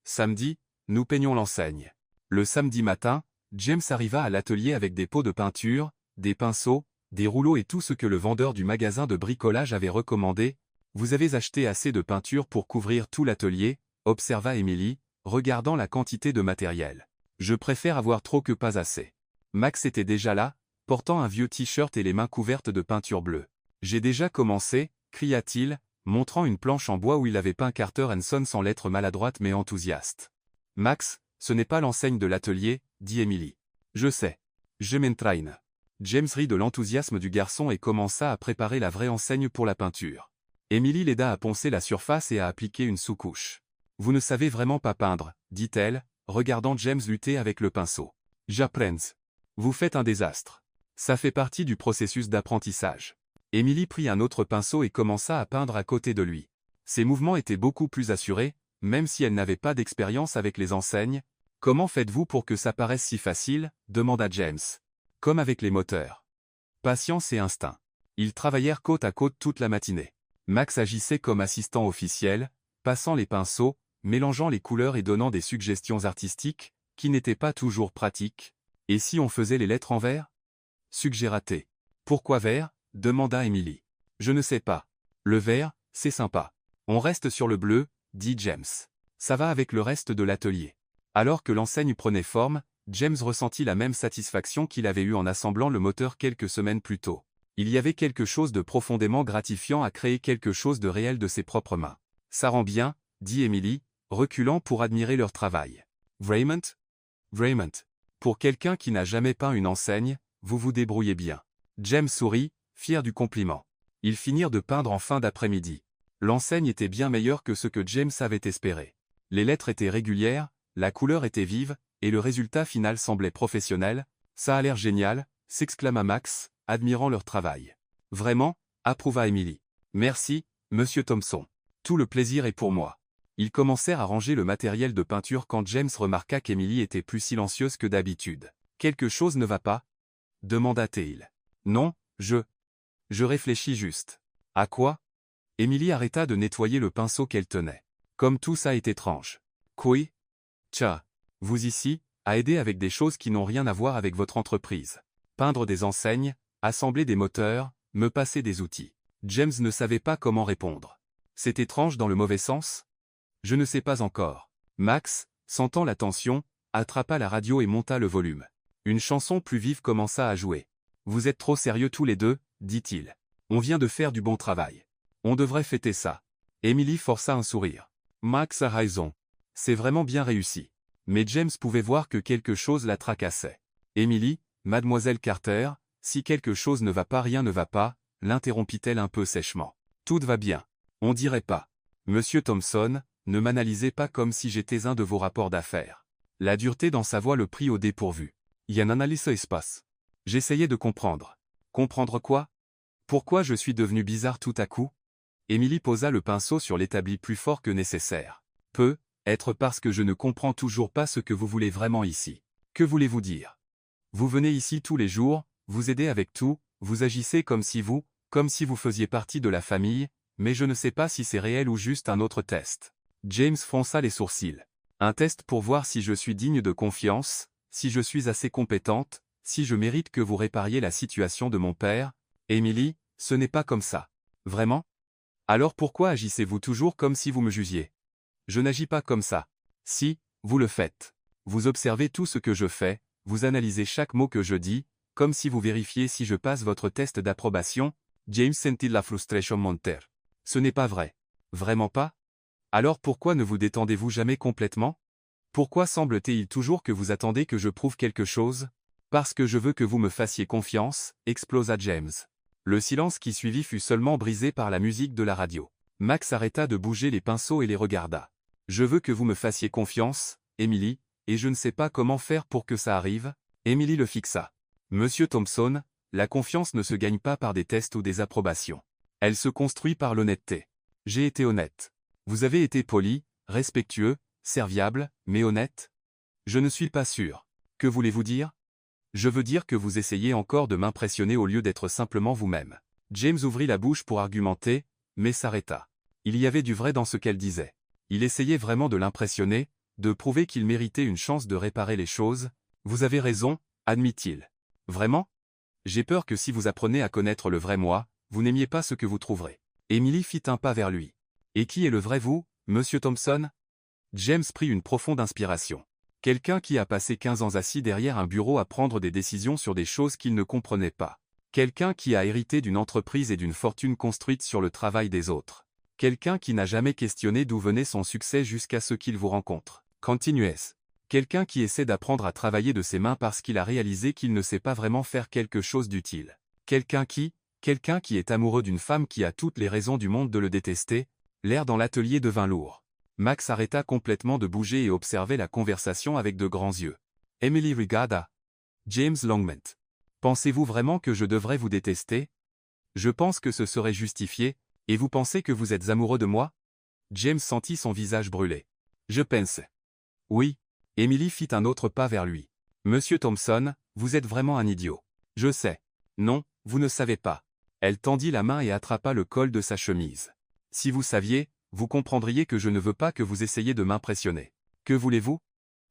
Samedi, nous peignons l'enseigne. Le samedi matin, James arriva à l'atelier avec des pots de peinture, des pinceaux, des rouleaux et tout ce que le vendeur du magasin de bricolage avait recommandé. Vous avez acheté assez de peinture pour couvrir tout l'atelier, observa Emily, regardant la quantité de matériel. Je préfère avoir trop que pas assez. Max était déjà là, portant un vieux t-shirt et les mains couvertes de peinture bleue. J'ai déjà commencé, cria-t-il, montrant une planche en bois où il avait peint Carter & Son sans lettres maladroite mais enthousiaste. Max, ce n'est pas l'enseigne de l'atelier, dit Emily. Je sais. Je m'entraîne. James rit de l'enthousiasme du garçon et commença à préparer la vraie enseigne pour la peinture. Emily l'aida à poncer la surface et à appliquer une sous-couche. Vous ne savez vraiment pas peindre, dit-elle, regardant James lutter avec le pinceau. J'apprends. Vous faites un désastre. Ça fait partie du processus d'apprentissage. Emily prit un autre pinceau et commença à peindre à côté de lui. Ses mouvements étaient beaucoup plus assurés, même si elle n'avait pas d'expérience avec les enseignes. Comment faites-vous pour que ça paraisse si facile? Demanda James. Comme avec les moteurs. Patience et instinct. Ils travaillèrent côte à côte toute la matinée. Max agissait comme assistant officiel, passant les pinceaux, mélangeant les couleurs et donnant des suggestions artistiques, qui n'étaient pas toujours pratiques. Et si on faisait les lettres en vert? Suggéra-t-elle. Pourquoi vert? Demanda Emily. Je ne sais pas. Le vert, c'est sympa. On reste sur le bleu, dit James. Ça va avec le reste de l'atelier. Alors que l'enseigne prenait forme, James ressentit la même satisfaction qu'il avait eue en assemblant le moteur quelques semaines plus tôt. Il y avait quelque chose de profondément gratifiant à créer quelque chose de réel de ses propres mains. Ça rend bien, dit Emily, reculant pour admirer leur travail. Vraiment? Vraiment. Pour quelqu'un qui n'a jamais peint une enseigne, vous vous débrouillez bien. James sourit, fier du compliment. Ils finirent de peindre en fin d'après-midi. L'enseigne était bien meilleure que ce que James avait espéré. Les lettres étaient régulières, la couleur était vive, et le résultat final semblait professionnel. Ça a l'air génial, s'exclama Max, admirant leur travail. Vraiment, approuva Emily. Merci, monsieur Thompson. Tout le plaisir est pour moi. Ils commencèrent à ranger le matériel de peinture quand James remarqua qu'Emily était plus silencieuse que d'habitude. Quelque chose ne va pas? Demanda-t-il. Non, je réfléchis juste. À quoi? Emily arrêta de nettoyer le pinceau qu'elle tenait. Comme tout ça est étrange. Quoi? Tcha, vous ici, à aider avec des choses qui n'ont rien à voir avec votre entreprise. Peindre des enseignes, assembler des moteurs, me passer des outils. James ne savait pas comment répondre. C'est étrange dans le mauvais sens? Je ne sais pas encore. Max, sentant la tension, attrapa la radio et monta le volume. Une chanson plus vive commença à jouer. Vous êtes trop sérieux tous les deux, dit-il. On vient de faire du bon travail. On devrait fêter ça. Emily força un sourire. Max a raison. C'est vraiment bien réussi. Mais James pouvait voir que quelque chose la tracassait. Emily, mademoiselle Carter, si quelque chose ne va pas, rien ne va pas, l'interrompit-elle un peu sèchement. Tout va bien. On dirait pas. Monsieur Thompson, ne m'analysez pas comme si j'étais un de vos rapports d'affaires. La dureté dans sa voix le prit au dépourvu. Y a analyse espace. J'essayais de comprendre. Comprendre quoi? Pourquoi je suis devenu bizarre tout à coup? Emily posa le pinceau sur l'établi plus fort que nécessaire. Être parce que je ne comprends toujours pas ce que vous voulez vraiment ici. Que voulez-vous dire? Vous venez ici tous les jours, vous aidez avec tout, vous agissez comme si vous faisiez partie de la famille, mais je ne sais pas si c'est réel ou juste un autre test. James fronça les sourcils. Un test pour voir si je suis digne de confiance, si je suis assez compétente, si je mérite que vous répariez la situation de mon père. Emily, ce n'est pas comme ça. Vraiment? Alors pourquoi agissez-vous toujours comme si vous me jugiez? Je n'agis pas comme ça. Si, vous le faites. Vous observez tout ce que je fais, vous analysez chaque mot que je dis, comme si vous vérifiez si je passe votre test d'approbation. James sentit la frustration monter. Ce n'est pas vrai. Vraiment pas? Alors pourquoi ne vous détendez-vous jamais complètement? Pourquoi semble-t-il toujours que vous attendez que je prouve quelque chose? Parce que je veux que vous me fassiez confiance, explosa James. Le silence qui suivit fut seulement brisé par la musique de la radio. Max arrêta de bouger les pinceaux et les regarda. Je veux que vous me fassiez confiance, Emily, et je ne sais pas comment faire pour que ça arrive. Emily le fixa. Monsieur Thompson, la confiance ne se gagne pas par des tests ou des approbations. Elle se construit par l'honnêteté. J'ai été honnête. Vous avez été poli, respectueux, serviable, mais honnête? Je ne suis pas sûr. Que voulez-vous dire? Je veux dire que vous essayez encore de m'impressionner au lieu d'être simplement vous-même. James ouvrit la bouche pour argumenter, mais s'arrêta. Il y avait du vrai dans ce qu'elle disait. Il essayait vraiment de l'impressionner, de prouver qu'il méritait une chance de réparer les choses. Vous avez raison, admit-il. Vraiment? J'ai peur que si vous apprenez à connaître le vrai moi, vous n'aimiez pas ce que vous trouverez. Emily fit un pas vers lui. Et qui est le vrai vous, monsieur Thompson? James prit une profonde inspiration. Quelqu'un qui a passé 15 ans assis derrière un bureau à prendre des décisions sur des choses qu'il ne comprenait pas. Quelqu'un qui a hérité d'une entreprise et d'une fortune construite sur le travail des autres. Quelqu'un qui n'a jamais questionné d'où venait son succès jusqu'à ce qu'il vous rencontre. Continuez. Quelqu'un qui essaie d'apprendre à travailler de ses mains parce qu'il a réalisé qu'il ne sait pas vraiment faire quelque chose d'utile. Quelqu'un qui est amoureux d'une femme qui a toutes les raisons du monde de le détester. L'air dans l'atelier devint lourd. Max arrêta complètement de bouger et observait la conversation avec de grands yeux. Emily regarda. James Longmont. Pensez-vous vraiment que je devrais vous détester? Je pense que ce serait justifié, et vous pensez que vous êtes amoureux de moi? James sentit son visage brûler. Je pense. Oui. Emily fit un autre pas vers lui. Monsieur Thompson, vous êtes vraiment un idiot. Je sais. Non, vous ne savez pas. Elle tendit la main et attrapa le col de sa chemise. Si vous saviez, vous comprendriez que je ne veux pas que vous essayiez de m'impressionner. Que voulez-vous?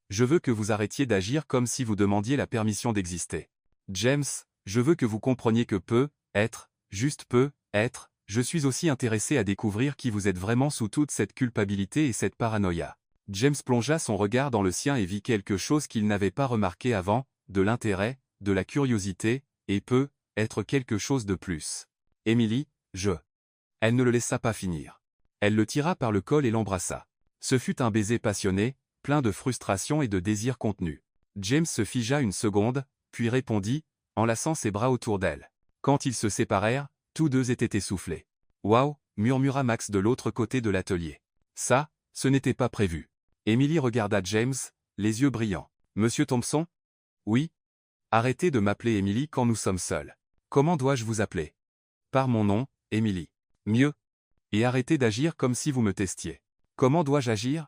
Je veux que vous arrêtiez d'agir comme si vous demandiez la permission d'exister. James, je veux que vous compreniez que juste peut être, je suis aussi intéressé à découvrir qui vous êtes vraiment sous toute cette culpabilité et cette paranoïa. James plongea son regard dans le sien et vit quelque chose qu'il n'avait pas remarqué avant, de l'intérêt, de la curiosité, et peut être quelque chose de plus. Emily, Elle ne le laissa pas finir. Elle le tira par le col et l'embrassa. Ce fut un baiser passionné, plein de frustration et de désir contenu. James se figea une seconde, puis répondit, enlaçant ses bras autour d'elle. Quand ils se séparèrent, tous deux étaient essoufflés. « Waouh » murmura Max de l'autre côté de l'atelier. « Ça, ce n'était pas prévu. » Emily regarda James, les yeux brillants. « Monsieur Thompson? »« Oui. »« Arrêtez de m'appeler Emily quand nous sommes seuls. Comment dois-je vous appeler? »« Par mon nom, Emily. »« Mieux. » Et arrêtez d'agir comme si vous me testiez. Comment dois-je agir?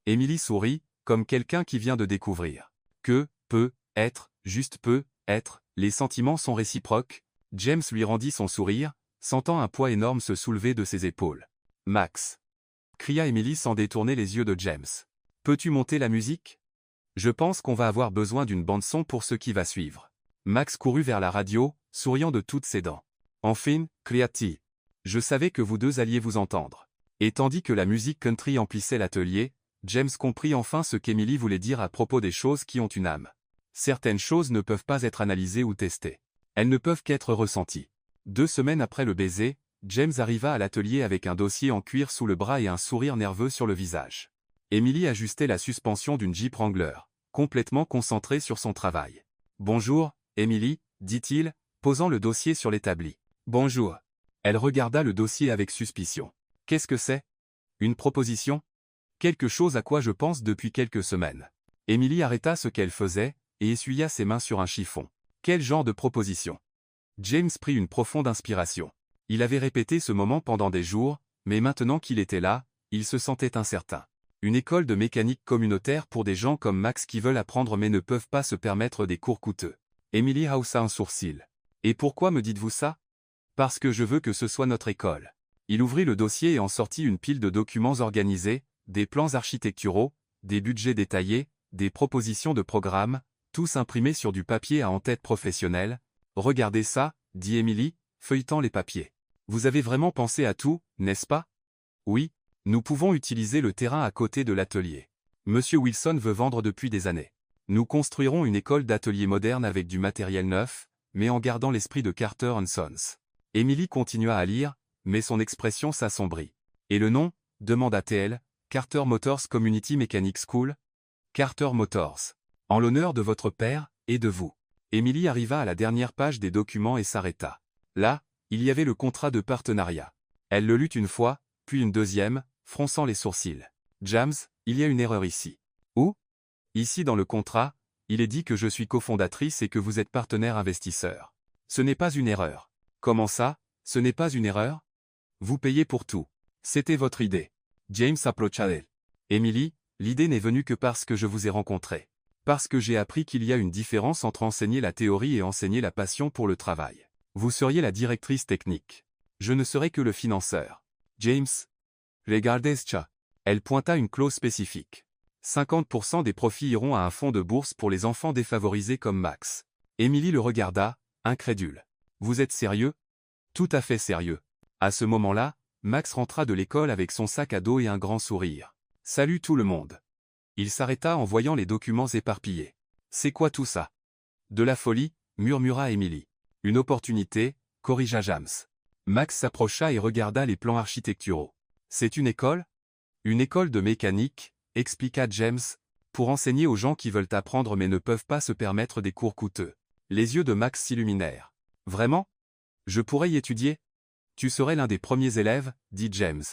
Emily sourit, comme quelqu'un qui vient de découvrir. Que, peut, être, juste peut, être, les sentiments sont réciproques. James lui rendit son sourire, sentant un poids énorme se soulever de ses épaules. Max, cria Emily sans détourner les yeux de James. Peux-tu monter la musique? Je pense qu'on va avoir besoin d'une bande-son pour ce qui va suivre. Max courut vers la radio, souriant de toutes ses dents. Enfin, cria-t-il. Je savais que vous deux alliez vous entendre. Et tandis que la musique country emplissait l'atelier, James comprit enfin ce qu'Emily voulait dire à propos des choses qui ont une âme. Certaines choses ne peuvent pas être analysées ou testées. Elles ne peuvent qu'être ressenties. 2 semaines après le baiser, James arriva à l'atelier avec un dossier en cuir sous le bras et un sourire nerveux sur le visage. Emily ajustait la suspension d'une Jeep Wrangler, complètement concentrée sur son travail. « Bonjour, Emily, dit-il, posant le dossier sur l'établi. « Bonjour. » Elle regarda le dossier avec suspicion. « Qu'est-ce que c'est? Une proposition? Quelque chose à quoi je pense depuis quelques semaines. » Emily arrêta ce qu'elle faisait, et essuya ses mains sur un chiffon. « Quel genre de proposition? » James prit une profonde inspiration. Il avait répété ce moment pendant des jours, mais maintenant qu'il était là, il se sentait incertain. Une école de mécanique communautaire pour des gens comme Max qui veulent apprendre mais ne peuvent pas se permettre des cours coûteux. Emily haussa un sourcil. « Et pourquoi me dites-vous ça? » « Parce que je veux que ce soit notre école. » Il ouvrit le dossier et en sortit une pile de documents organisés, des plans architecturaux, des budgets détaillés, des propositions de programmes, tous imprimés sur du papier à en-tête professionnel. « Regardez ça, » dit Emily, feuilletant les papiers. « Vous avez vraiment pensé à tout, n'est-ce pas? » Oui, nous pouvons utiliser le terrain à côté de l'atelier. Monsieur Wilson veut vendre depuis des années. Nous construirons une école d'atelier moderne avec du matériel neuf, mais en gardant l'esprit de Carter & Sons. Emily continua à lire, mais son expression s'assombrit. « Et le nom » demanda-t-elle. « Carter Motors Community Mechanic School ?»« Carter Motors. En l'honneur de votre père, et de vous. » Emily arriva à la dernière page des documents et s'arrêta. Là, il y avait le contrat de partenariat. Elle le lut une fois, puis une deuxième, fronçant les sourcils. « James, il y a une erreur ici. »« Où ? » ?»« Ici dans le contrat, il est dit que je suis cofondatrice et que vous êtes partenaire investisseur. » Ce n'est pas une erreur. Comment ça, ce n'est pas une erreur? Vous payez pour tout. C'était votre idée. James approcha d'elle. Emily, l'idée n'est venue que parce que je vous ai rencontré. Parce que j'ai appris qu'il y a une différence entre enseigner la théorie et enseigner la passion pour le travail. Vous seriez la directrice technique. Je ne serai que le financeur. James. Regardez ça. Elle pointa une clause spécifique. 50% des profits iront à un fonds de bourse pour les enfants défavorisés comme Max. Emily le regarda, incrédule. Vous êtes sérieux? Tout à fait sérieux. À ce moment-là, Max rentra de l'école avec son sac à dos et un grand sourire. Salut tout le monde. Il s'arrêta en voyant les documents éparpillés. C'est quoi tout ça? De la folie, murmura Emily. Une opportunité, corrigea James. Max s'approcha et regarda les plans architecturaux. C'est une école? Une école de mécanique, expliqua James, pour enseigner aux gens qui veulent apprendre mais ne peuvent pas se permettre des cours coûteux. Les yeux de Max s'illuminèrent. Vraiment? Je pourrais y étudier? Tu serais l'un des premiers élèves, dit James.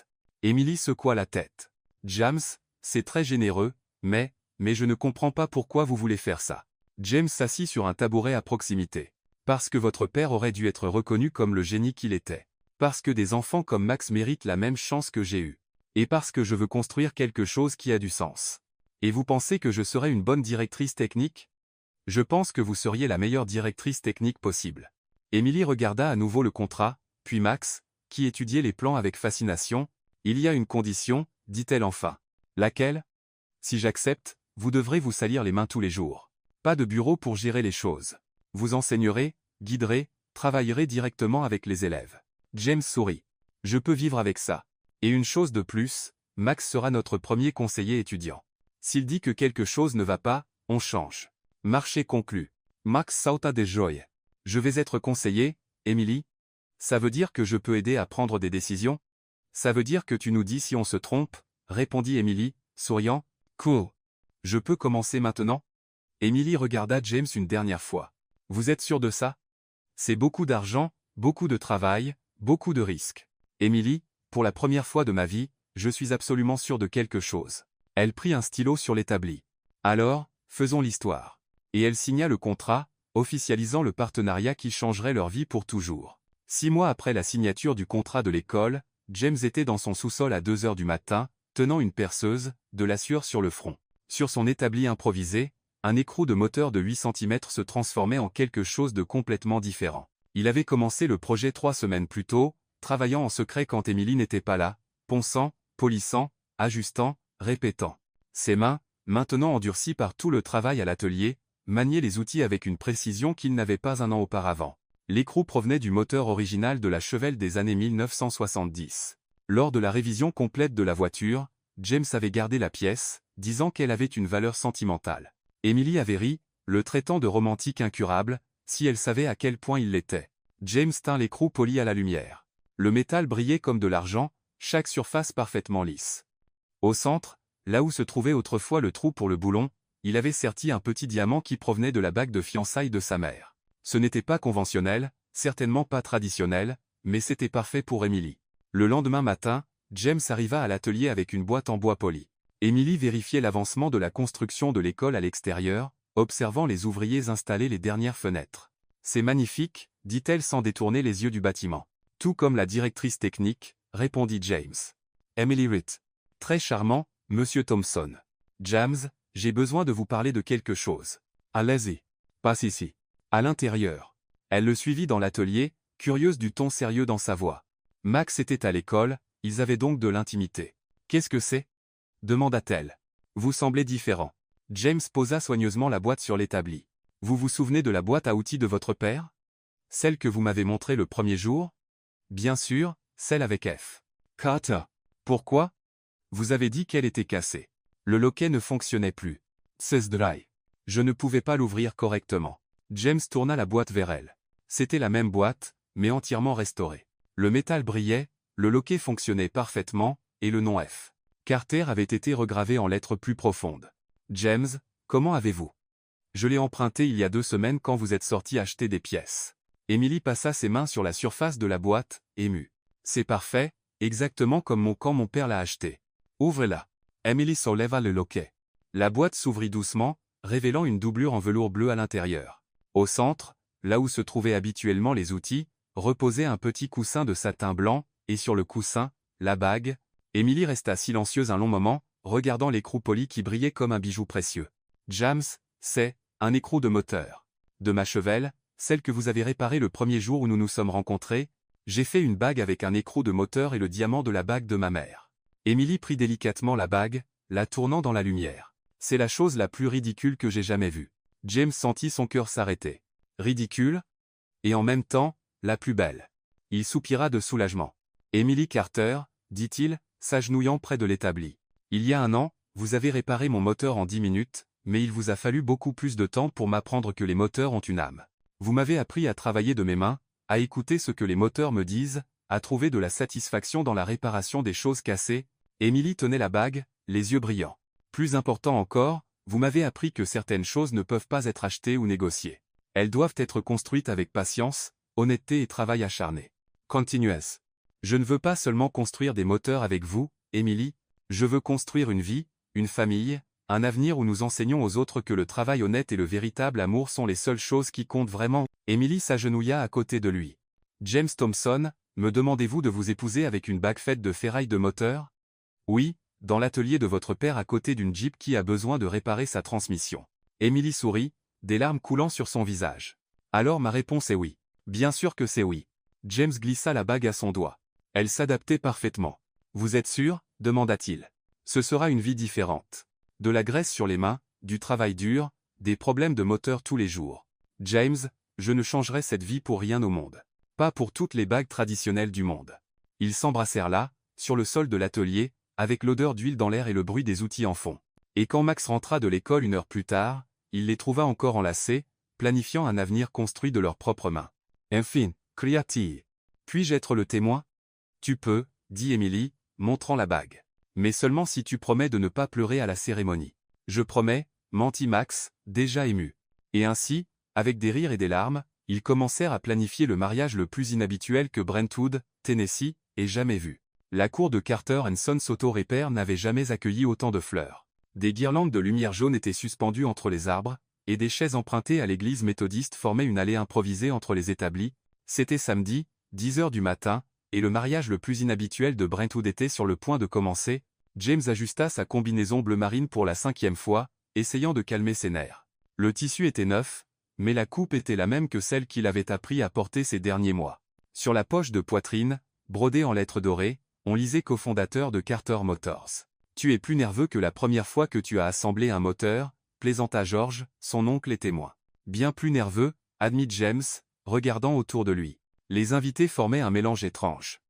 Emily secoua la tête. James, c'est très généreux, mais je ne comprends pas pourquoi vous voulez faire ça. James s'assit sur un tabouret à proximité. Parce que votre père aurait dû être reconnu comme le génie qu'il était. Parce que des enfants comme Max méritent la même chance que j'ai eue. Et parce que je veux construire quelque chose qui a du sens. Et vous pensez que je serais une bonne directrice technique? Je pense que vous seriez la meilleure directrice technique possible. Emily regarda à nouveau le contrat, puis Max, qui étudiait les plans avec fascination. Il y a une condition, dit-elle enfin. Laquelle? Si j'accepte, vous devrez vous salir les mains tous les jours. Pas de bureau pour gérer les choses. Vous enseignerez, guiderez, travaillerez directement avec les élèves. James sourit. Je peux vivre avec ça. Et une chose de plus, Max sera notre premier conseiller étudiant. S'il dit que quelque chose ne va pas, on change. Marché conclu. Max sauta de joie. Je vais être conseiller, Emily? Ça veut dire que je peux aider à prendre des décisions? Ça veut dire que tu nous dis si on se trompe, répondit Emily, souriant. Cool. Je peux commencer maintenant? Emily regarda James une dernière fois. Vous êtes sûr de ça? C'est beaucoup d'argent, beaucoup de travail, beaucoup de risques. Emily, pour la première fois de ma vie, je suis absolument sûr de quelque chose. Elle prit un stylo sur l'établi. Alors, faisons l'histoire. Et elle signa le contrat, officialisant le partenariat qui changerait leur vie pour toujours. 6 mois après la signature du contrat de l'école, James était dans son sous-sol à 2 heures du matin, tenant une perceuse, de la sueur sur le front. Sur son établi improvisé, un écrou de moteur de 8 cm se transformait en quelque chose de complètement différent. Il avait commencé le projet 3 semaines plus tôt, travaillant en secret quand Emily n'était pas là, ponçant, polissant, ajustant, répétant. Ses mains, maintenant endurcies par tout le travail à l'atelier, maniaient les outils avec une précision qu'il n'avait pas un an auparavant. L'écrou provenait du moteur original de la Chevelle des années 1970. Lors de la révision complète de la voiture, James avait gardé la pièce, disant qu'elle avait une valeur sentimentale. Emily avait ri, le traitant de romantique incurable, si elle savait à quel point il l'était. James tint l'écrou poli à la lumière. Le métal brillait comme de l'argent, chaque surface parfaitement lisse. Au centre, là où se trouvait autrefois le trou pour le boulon, il avait serti un petit diamant qui provenait de la bague de fiançailles de sa mère. Ce n'était pas conventionnel, certainement pas traditionnel, mais c'était parfait pour Emily. Le lendemain matin, James arriva à l'atelier avec une boîte en bois poli. Emily vérifiait l'avancement de la construction de l'école à l'extérieur, observant les ouvriers installer les dernières fenêtres. « C'est magnifique », dit-elle sans détourner les yeux du bâtiment. « Tout comme la directrice technique », répondit James. Emily Ritt. « Très charmant, Monsieur Thompson. James, j'ai besoin de vous parler de quelque chose. Allez-y. Passe ici. » À l'intérieur. Elle le suivit dans l'atelier, curieuse du ton sérieux dans sa voix. Max était à l'école, ils avaient donc de l'intimité. « Qu'est-ce que c'est » demanda-t-elle. « Vous semblez différent. » James posa soigneusement la boîte sur l'établi. « Vous vous souvenez de la boîte à outils de votre père? Celle que vous m'avez montrée le premier jour? Bien sûr, celle avec F. Carter. Pourquoi? Vous avez dit qu'elle était cassée. Le loquet ne fonctionnait plus. C'est dry. Je ne pouvais pas l'ouvrir correctement. » James tourna la boîte vers elle. C'était la même boîte, mais entièrement restaurée. Le métal brillait, le loquet fonctionnait parfaitement, et le nom F. Carter avait été regravé en lettres plus profondes. « James, comment avez-vous? Je l'ai emprunté il y a 2 semaines quand vous êtes sorti acheter des pièces. » Emily passa ses mains sur la surface de la boîte, émue. « C'est parfait, exactement comme quand mon père l'a acheté. Ouvrez-la. » Emily souleva le loquet. La boîte s'ouvrit doucement, révélant une doublure en velours bleu à l'intérieur. Au centre, là où se trouvaient habituellement les outils, reposait un petit coussin de satin blanc, et sur le coussin, la bague. Emily resta silencieuse un long moment, regardant l'écrou poli qui brillait comme un bijou précieux. « James, c'est un écrou de moteur. De ma chevelle, celle que vous avez réparée le premier jour où nous nous sommes rencontrés, j'ai fait une bague avec un écrou de moteur et le diamant de la bague de ma mère. » Emily prit délicatement la bague, la tournant dans la lumière. « C'est la chose la plus ridicule que j'ai jamais vue. » James sentit son cœur s'arrêter. « Ridicule ? Et en même temps, la plus belle. » Il soupira de soulagement. « Emily Carter, dit-il, s'agenouillant près de l'établi. Il y a un an, vous avez réparé mon moteur en 10 minutes, mais il vous a fallu beaucoup plus de temps pour m'apprendre que les moteurs ont une âme. Vous m'avez appris à travailler de mes mains, à écouter ce que les moteurs me disent, à trouver de la satisfaction dans la réparation des choses cassées. » Emily tenait la bague, les yeux brillants. « Plus important encore, vous m'avez appris que certaines choses ne peuvent pas être achetées ou négociées. Elles doivent être construites avec patience, honnêteté et travail acharné. Continuez. Je ne veux pas seulement construire des moteurs avec vous, Emily, je veux construire une vie, une famille, un avenir où nous enseignons aux autres que le travail honnête et le véritable amour sont les seules choses qui comptent vraiment. » Emily s'agenouilla à côté de lui. « James Thompson, me demandez-vous de vous épouser avec une bague faite de ferraille de moteur? Oui, dans l'atelier de votre père à côté d'une Jeep qui a besoin de réparer sa transmission. » Emily sourit, des larmes coulant sur son visage. « Alors ma réponse est oui. Bien sûr que c'est oui. » James glissa la bague à son doigt. Elle s'adaptait parfaitement. « Vous êtes sûr ? Demanda-t-il. « Ce sera une vie différente. De la graisse sur les mains, du travail dur, des problèmes de moteur tous les jours. James, je ne changerai cette vie pour rien au monde. Pas pour toutes les bagues traditionnelles du monde. » Ils s'embrassèrent là, sur le sol de l'atelier, avec l'odeur d'huile dans l'air et le bruit des outils en fond. Et quand Max rentra de l'école une heure plus tard, il les trouva encore enlacés, planifiant un avenir construit de leurs propres mains. « Enfin, cria-t-il. Puis-je être le témoin ? » « Tu peux, » dit Emily, montrant la bague. « Mais seulement si tu promets de ne pas pleurer à la cérémonie. »« Je promets, » mentit Max, déjà ému. Et ainsi, avec des rires et des larmes, ils commencèrent à planifier le mariage le plus inhabituel que Brentwood, Tennessee, ait jamais vu. La cour de Carter & Sons Auto Repair n'avait jamais accueilli autant de fleurs. Des guirlandes de lumière jaune étaient suspendues entre les arbres, et des chaises empruntées à l'église méthodiste formaient une allée improvisée entre les établis. C'était samedi, 10 heures du matin, et le mariage le plus inhabituel de Brentwood était sur le point de commencer. James ajusta sa combinaison bleu marine pour la 5e fois, essayant de calmer ses nerfs. Le tissu était neuf, mais la coupe était la même que celle qu'il avait appris à porter ces derniers mois. Sur la poche de poitrine, brodée en lettres dorées, on lisait cofondateur de Carter Motors. « Tu es plus nerveux que la première fois que tu as assemblé un moteur, » plaisanta George, son oncle et témoin. « Bien plus nerveux, » admit James, regardant autour de lui. Les invités formaient un mélange étrange.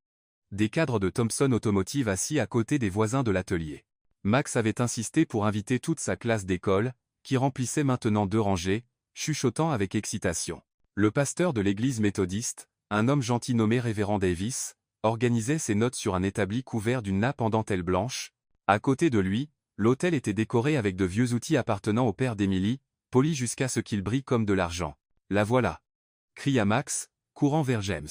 Des cadres de Thompson Automotive assis à côté des voisins de l'atelier. Max avait insisté pour inviter toute sa classe d'école, qui remplissait maintenant 2 rangées, chuchotant avec excitation. Le pasteur de l'église méthodiste, un homme gentil nommé Révérend Davis, organisait ses notes sur un établi couvert d'une nappe en dentelle blanche. À côté de lui, l'autel était décoré avec de vieux outils appartenant au père d'Emily, polis jusqu'à ce qu'ils brillent comme de l'argent. « La voilà !» cria Max, courant vers James.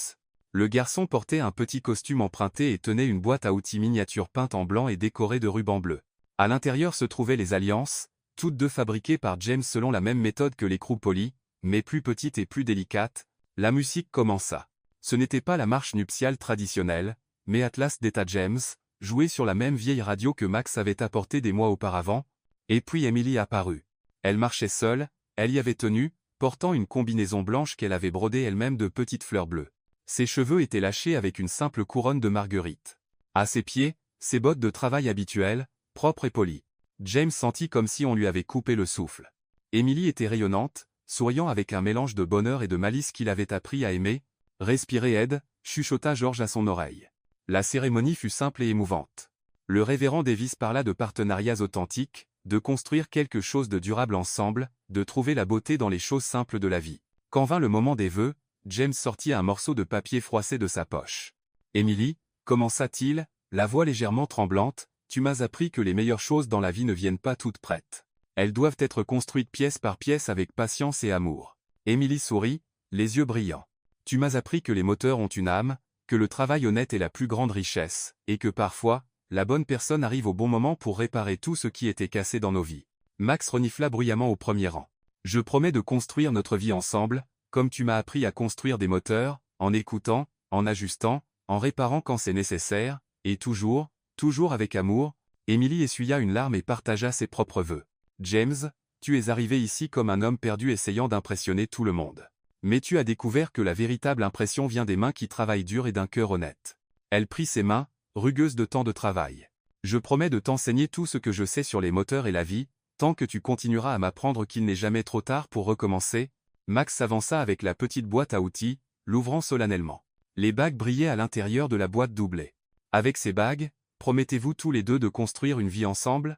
Le garçon portait un petit costume emprunté et tenait une boîte à outils miniature peinte en blanc et décorée de rubans bleus. À l'intérieur se trouvaient les alliances, toutes deux fabriquées par James selon la même méthode que l'écrou poli, mais plus petite et plus délicate. La musique commença. Ce n'était pas la marche nuptiale traditionnelle, mais Atlas d'État James, joué sur la même vieille radio que Max avait apportée des mois auparavant, et puis Emily apparut. Elle marchait seule, elle y avait tenu, portant une combinaison blanche qu'elle avait brodée elle-même de petites fleurs bleues. Ses cheveux étaient lâchés avec une simple couronne de marguerite. À ses pieds, ses bottes de travail habituelles, propres et polies. James sentit comme si on lui avait coupé le souffle. Emily était rayonnante, souriant avec un mélange de bonheur et de malice qu'il avait appris à aimer. « Respirez Ed », chuchota George à son oreille. La cérémonie fut simple et émouvante. Le révérend Davis parla de partenariats authentiques, de construire quelque chose de durable ensemble, de trouver la beauté dans les choses simples de la vie. Quand vint le moment des vœux, James sortit un morceau de papier froissé de sa poche. « Emily, » commença-t-il, la voix légèrement tremblante, « tu m'as appris que les meilleures choses dans la vie ne viennent pas toutes prêtes. Elles doivent être construites pièce par pièce avec patience et amour. » Emily sourit, les yeux brillants. « Tu m'as appris que les moteurs ont une âme, que le travail honnête est la plus grande richesse, et que parfois, la bonne personne arrive au bon moment pour réparer tout ce qui était cassé dans nos vies. » Max renifla bruyamment au premier rang. « Je promets de construire notre vie ensemble, » comme tu m'as appris à construire des moteurs, en écoutant, en ajustant, en réparant quand c'est nécessaire, et toujours, toujours avec amour. Emily essuya une larme et partagea ses propres vœux. James, tu es arrivé ici comme un homme perdu essayant d'impressionner tout le monde. Mais tu as découvert que la véritable impression vient des mains qui travaillent dur et d'un cœur honnête. Elle prit ses mains, rugueuses de tant de travail. Je promets de t'enseigner tout ce que je sais sur les moteurs et la vie, tant que tu continueras à m'apprendre qu'il n'est jamais trop tard pour recommencer. Max s'avança avec la petite boîte à outils, l'ouvrant solennellement. Les bagues brillaient à l'intérieur de la boîte doublée. Avec ces bagues, promettez-vous tous les deux de construire une vie ensemble?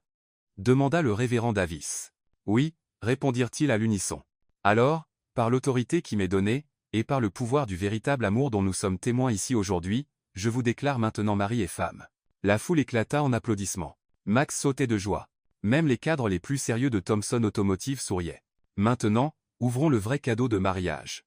Demanda le révérend Davis. Oui, répondirent-ils à l'unisson. Alors, par l'autorité qui m'est donnée, et par le pouvoir du véritable amour dont nous sommes témoins ici aujourd'hui, je vous déclare maintenant mari et femme. La foule éclata en applaudissements. Max sautait de joie. Même les cadres les plus sérieux de Thomson Automotive souriaient. Maintenant, ouvrons le vrai cadeau de mariage,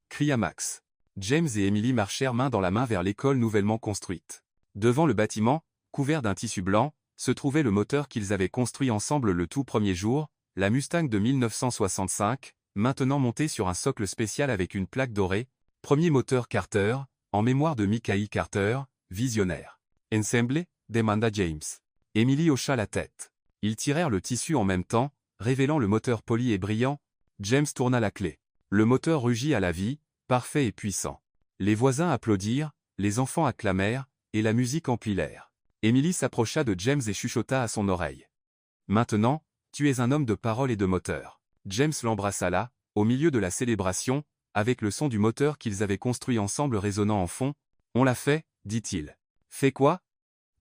cria Max. James et Emily marchèrent main dans la main vers l'école nouvellement construite. Devant le bâtiment, couvert d'un tissu blanc, se trouvait le moteur qu'ils avaient construit ensemble le tout premier jour, la Mustang de 1965, maintenant montée sur un socle spécial avec une plaque dorée, premier moteur Carter, en mémoire de Michael Carter, visionnaire. Ensemble, demanda James. Emily hocha la tête. Ils tirèrent le tissu en même temps, révélant le moteur poli et brillant. James tourna la clé. Le moteur rugit à la vie, parfait et puissant. Les voisins applaudirent, les enfants acclamèrent, et la musique emplit l'air. Emily s'approcha de James et chuchota à son oreille. Maintenant, tu es un homme de parole et de moteur. James l'embrassa là, au milieu de la célébration, avec le son du moteur qu'ils avaient construit ensemble résonnant en fond. On l'a fait, dit-il. Fait quoi?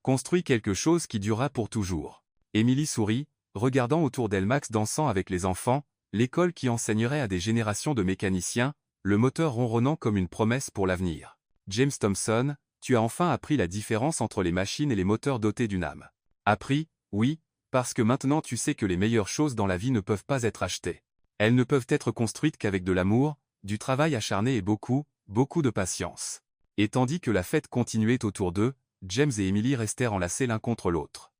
Construit quelque chose qui durera pour toujours. Emily sourit, regardant autour d'elle Max dansant avec les enfants, l'école qui enseignerait à des générations de mécaniciens, le moteur ronronnant comme une promesse pour l'avenir. James Thomson, tu as enfin appris la différence entre les machines et les moteurs dotés d'une âme. Appris, oui, parce que maintenant tu sais que les meilleures choses dans la vie ne peuvent pas être achetées. Elles ne peuvent être construites qu'avec de l'amour, du travail acharné et beaucoup, beaucoup de patience. Et tandis que la fête continuait autour d'eux, James et Emily restèrent enlacés l'un contre l'autre.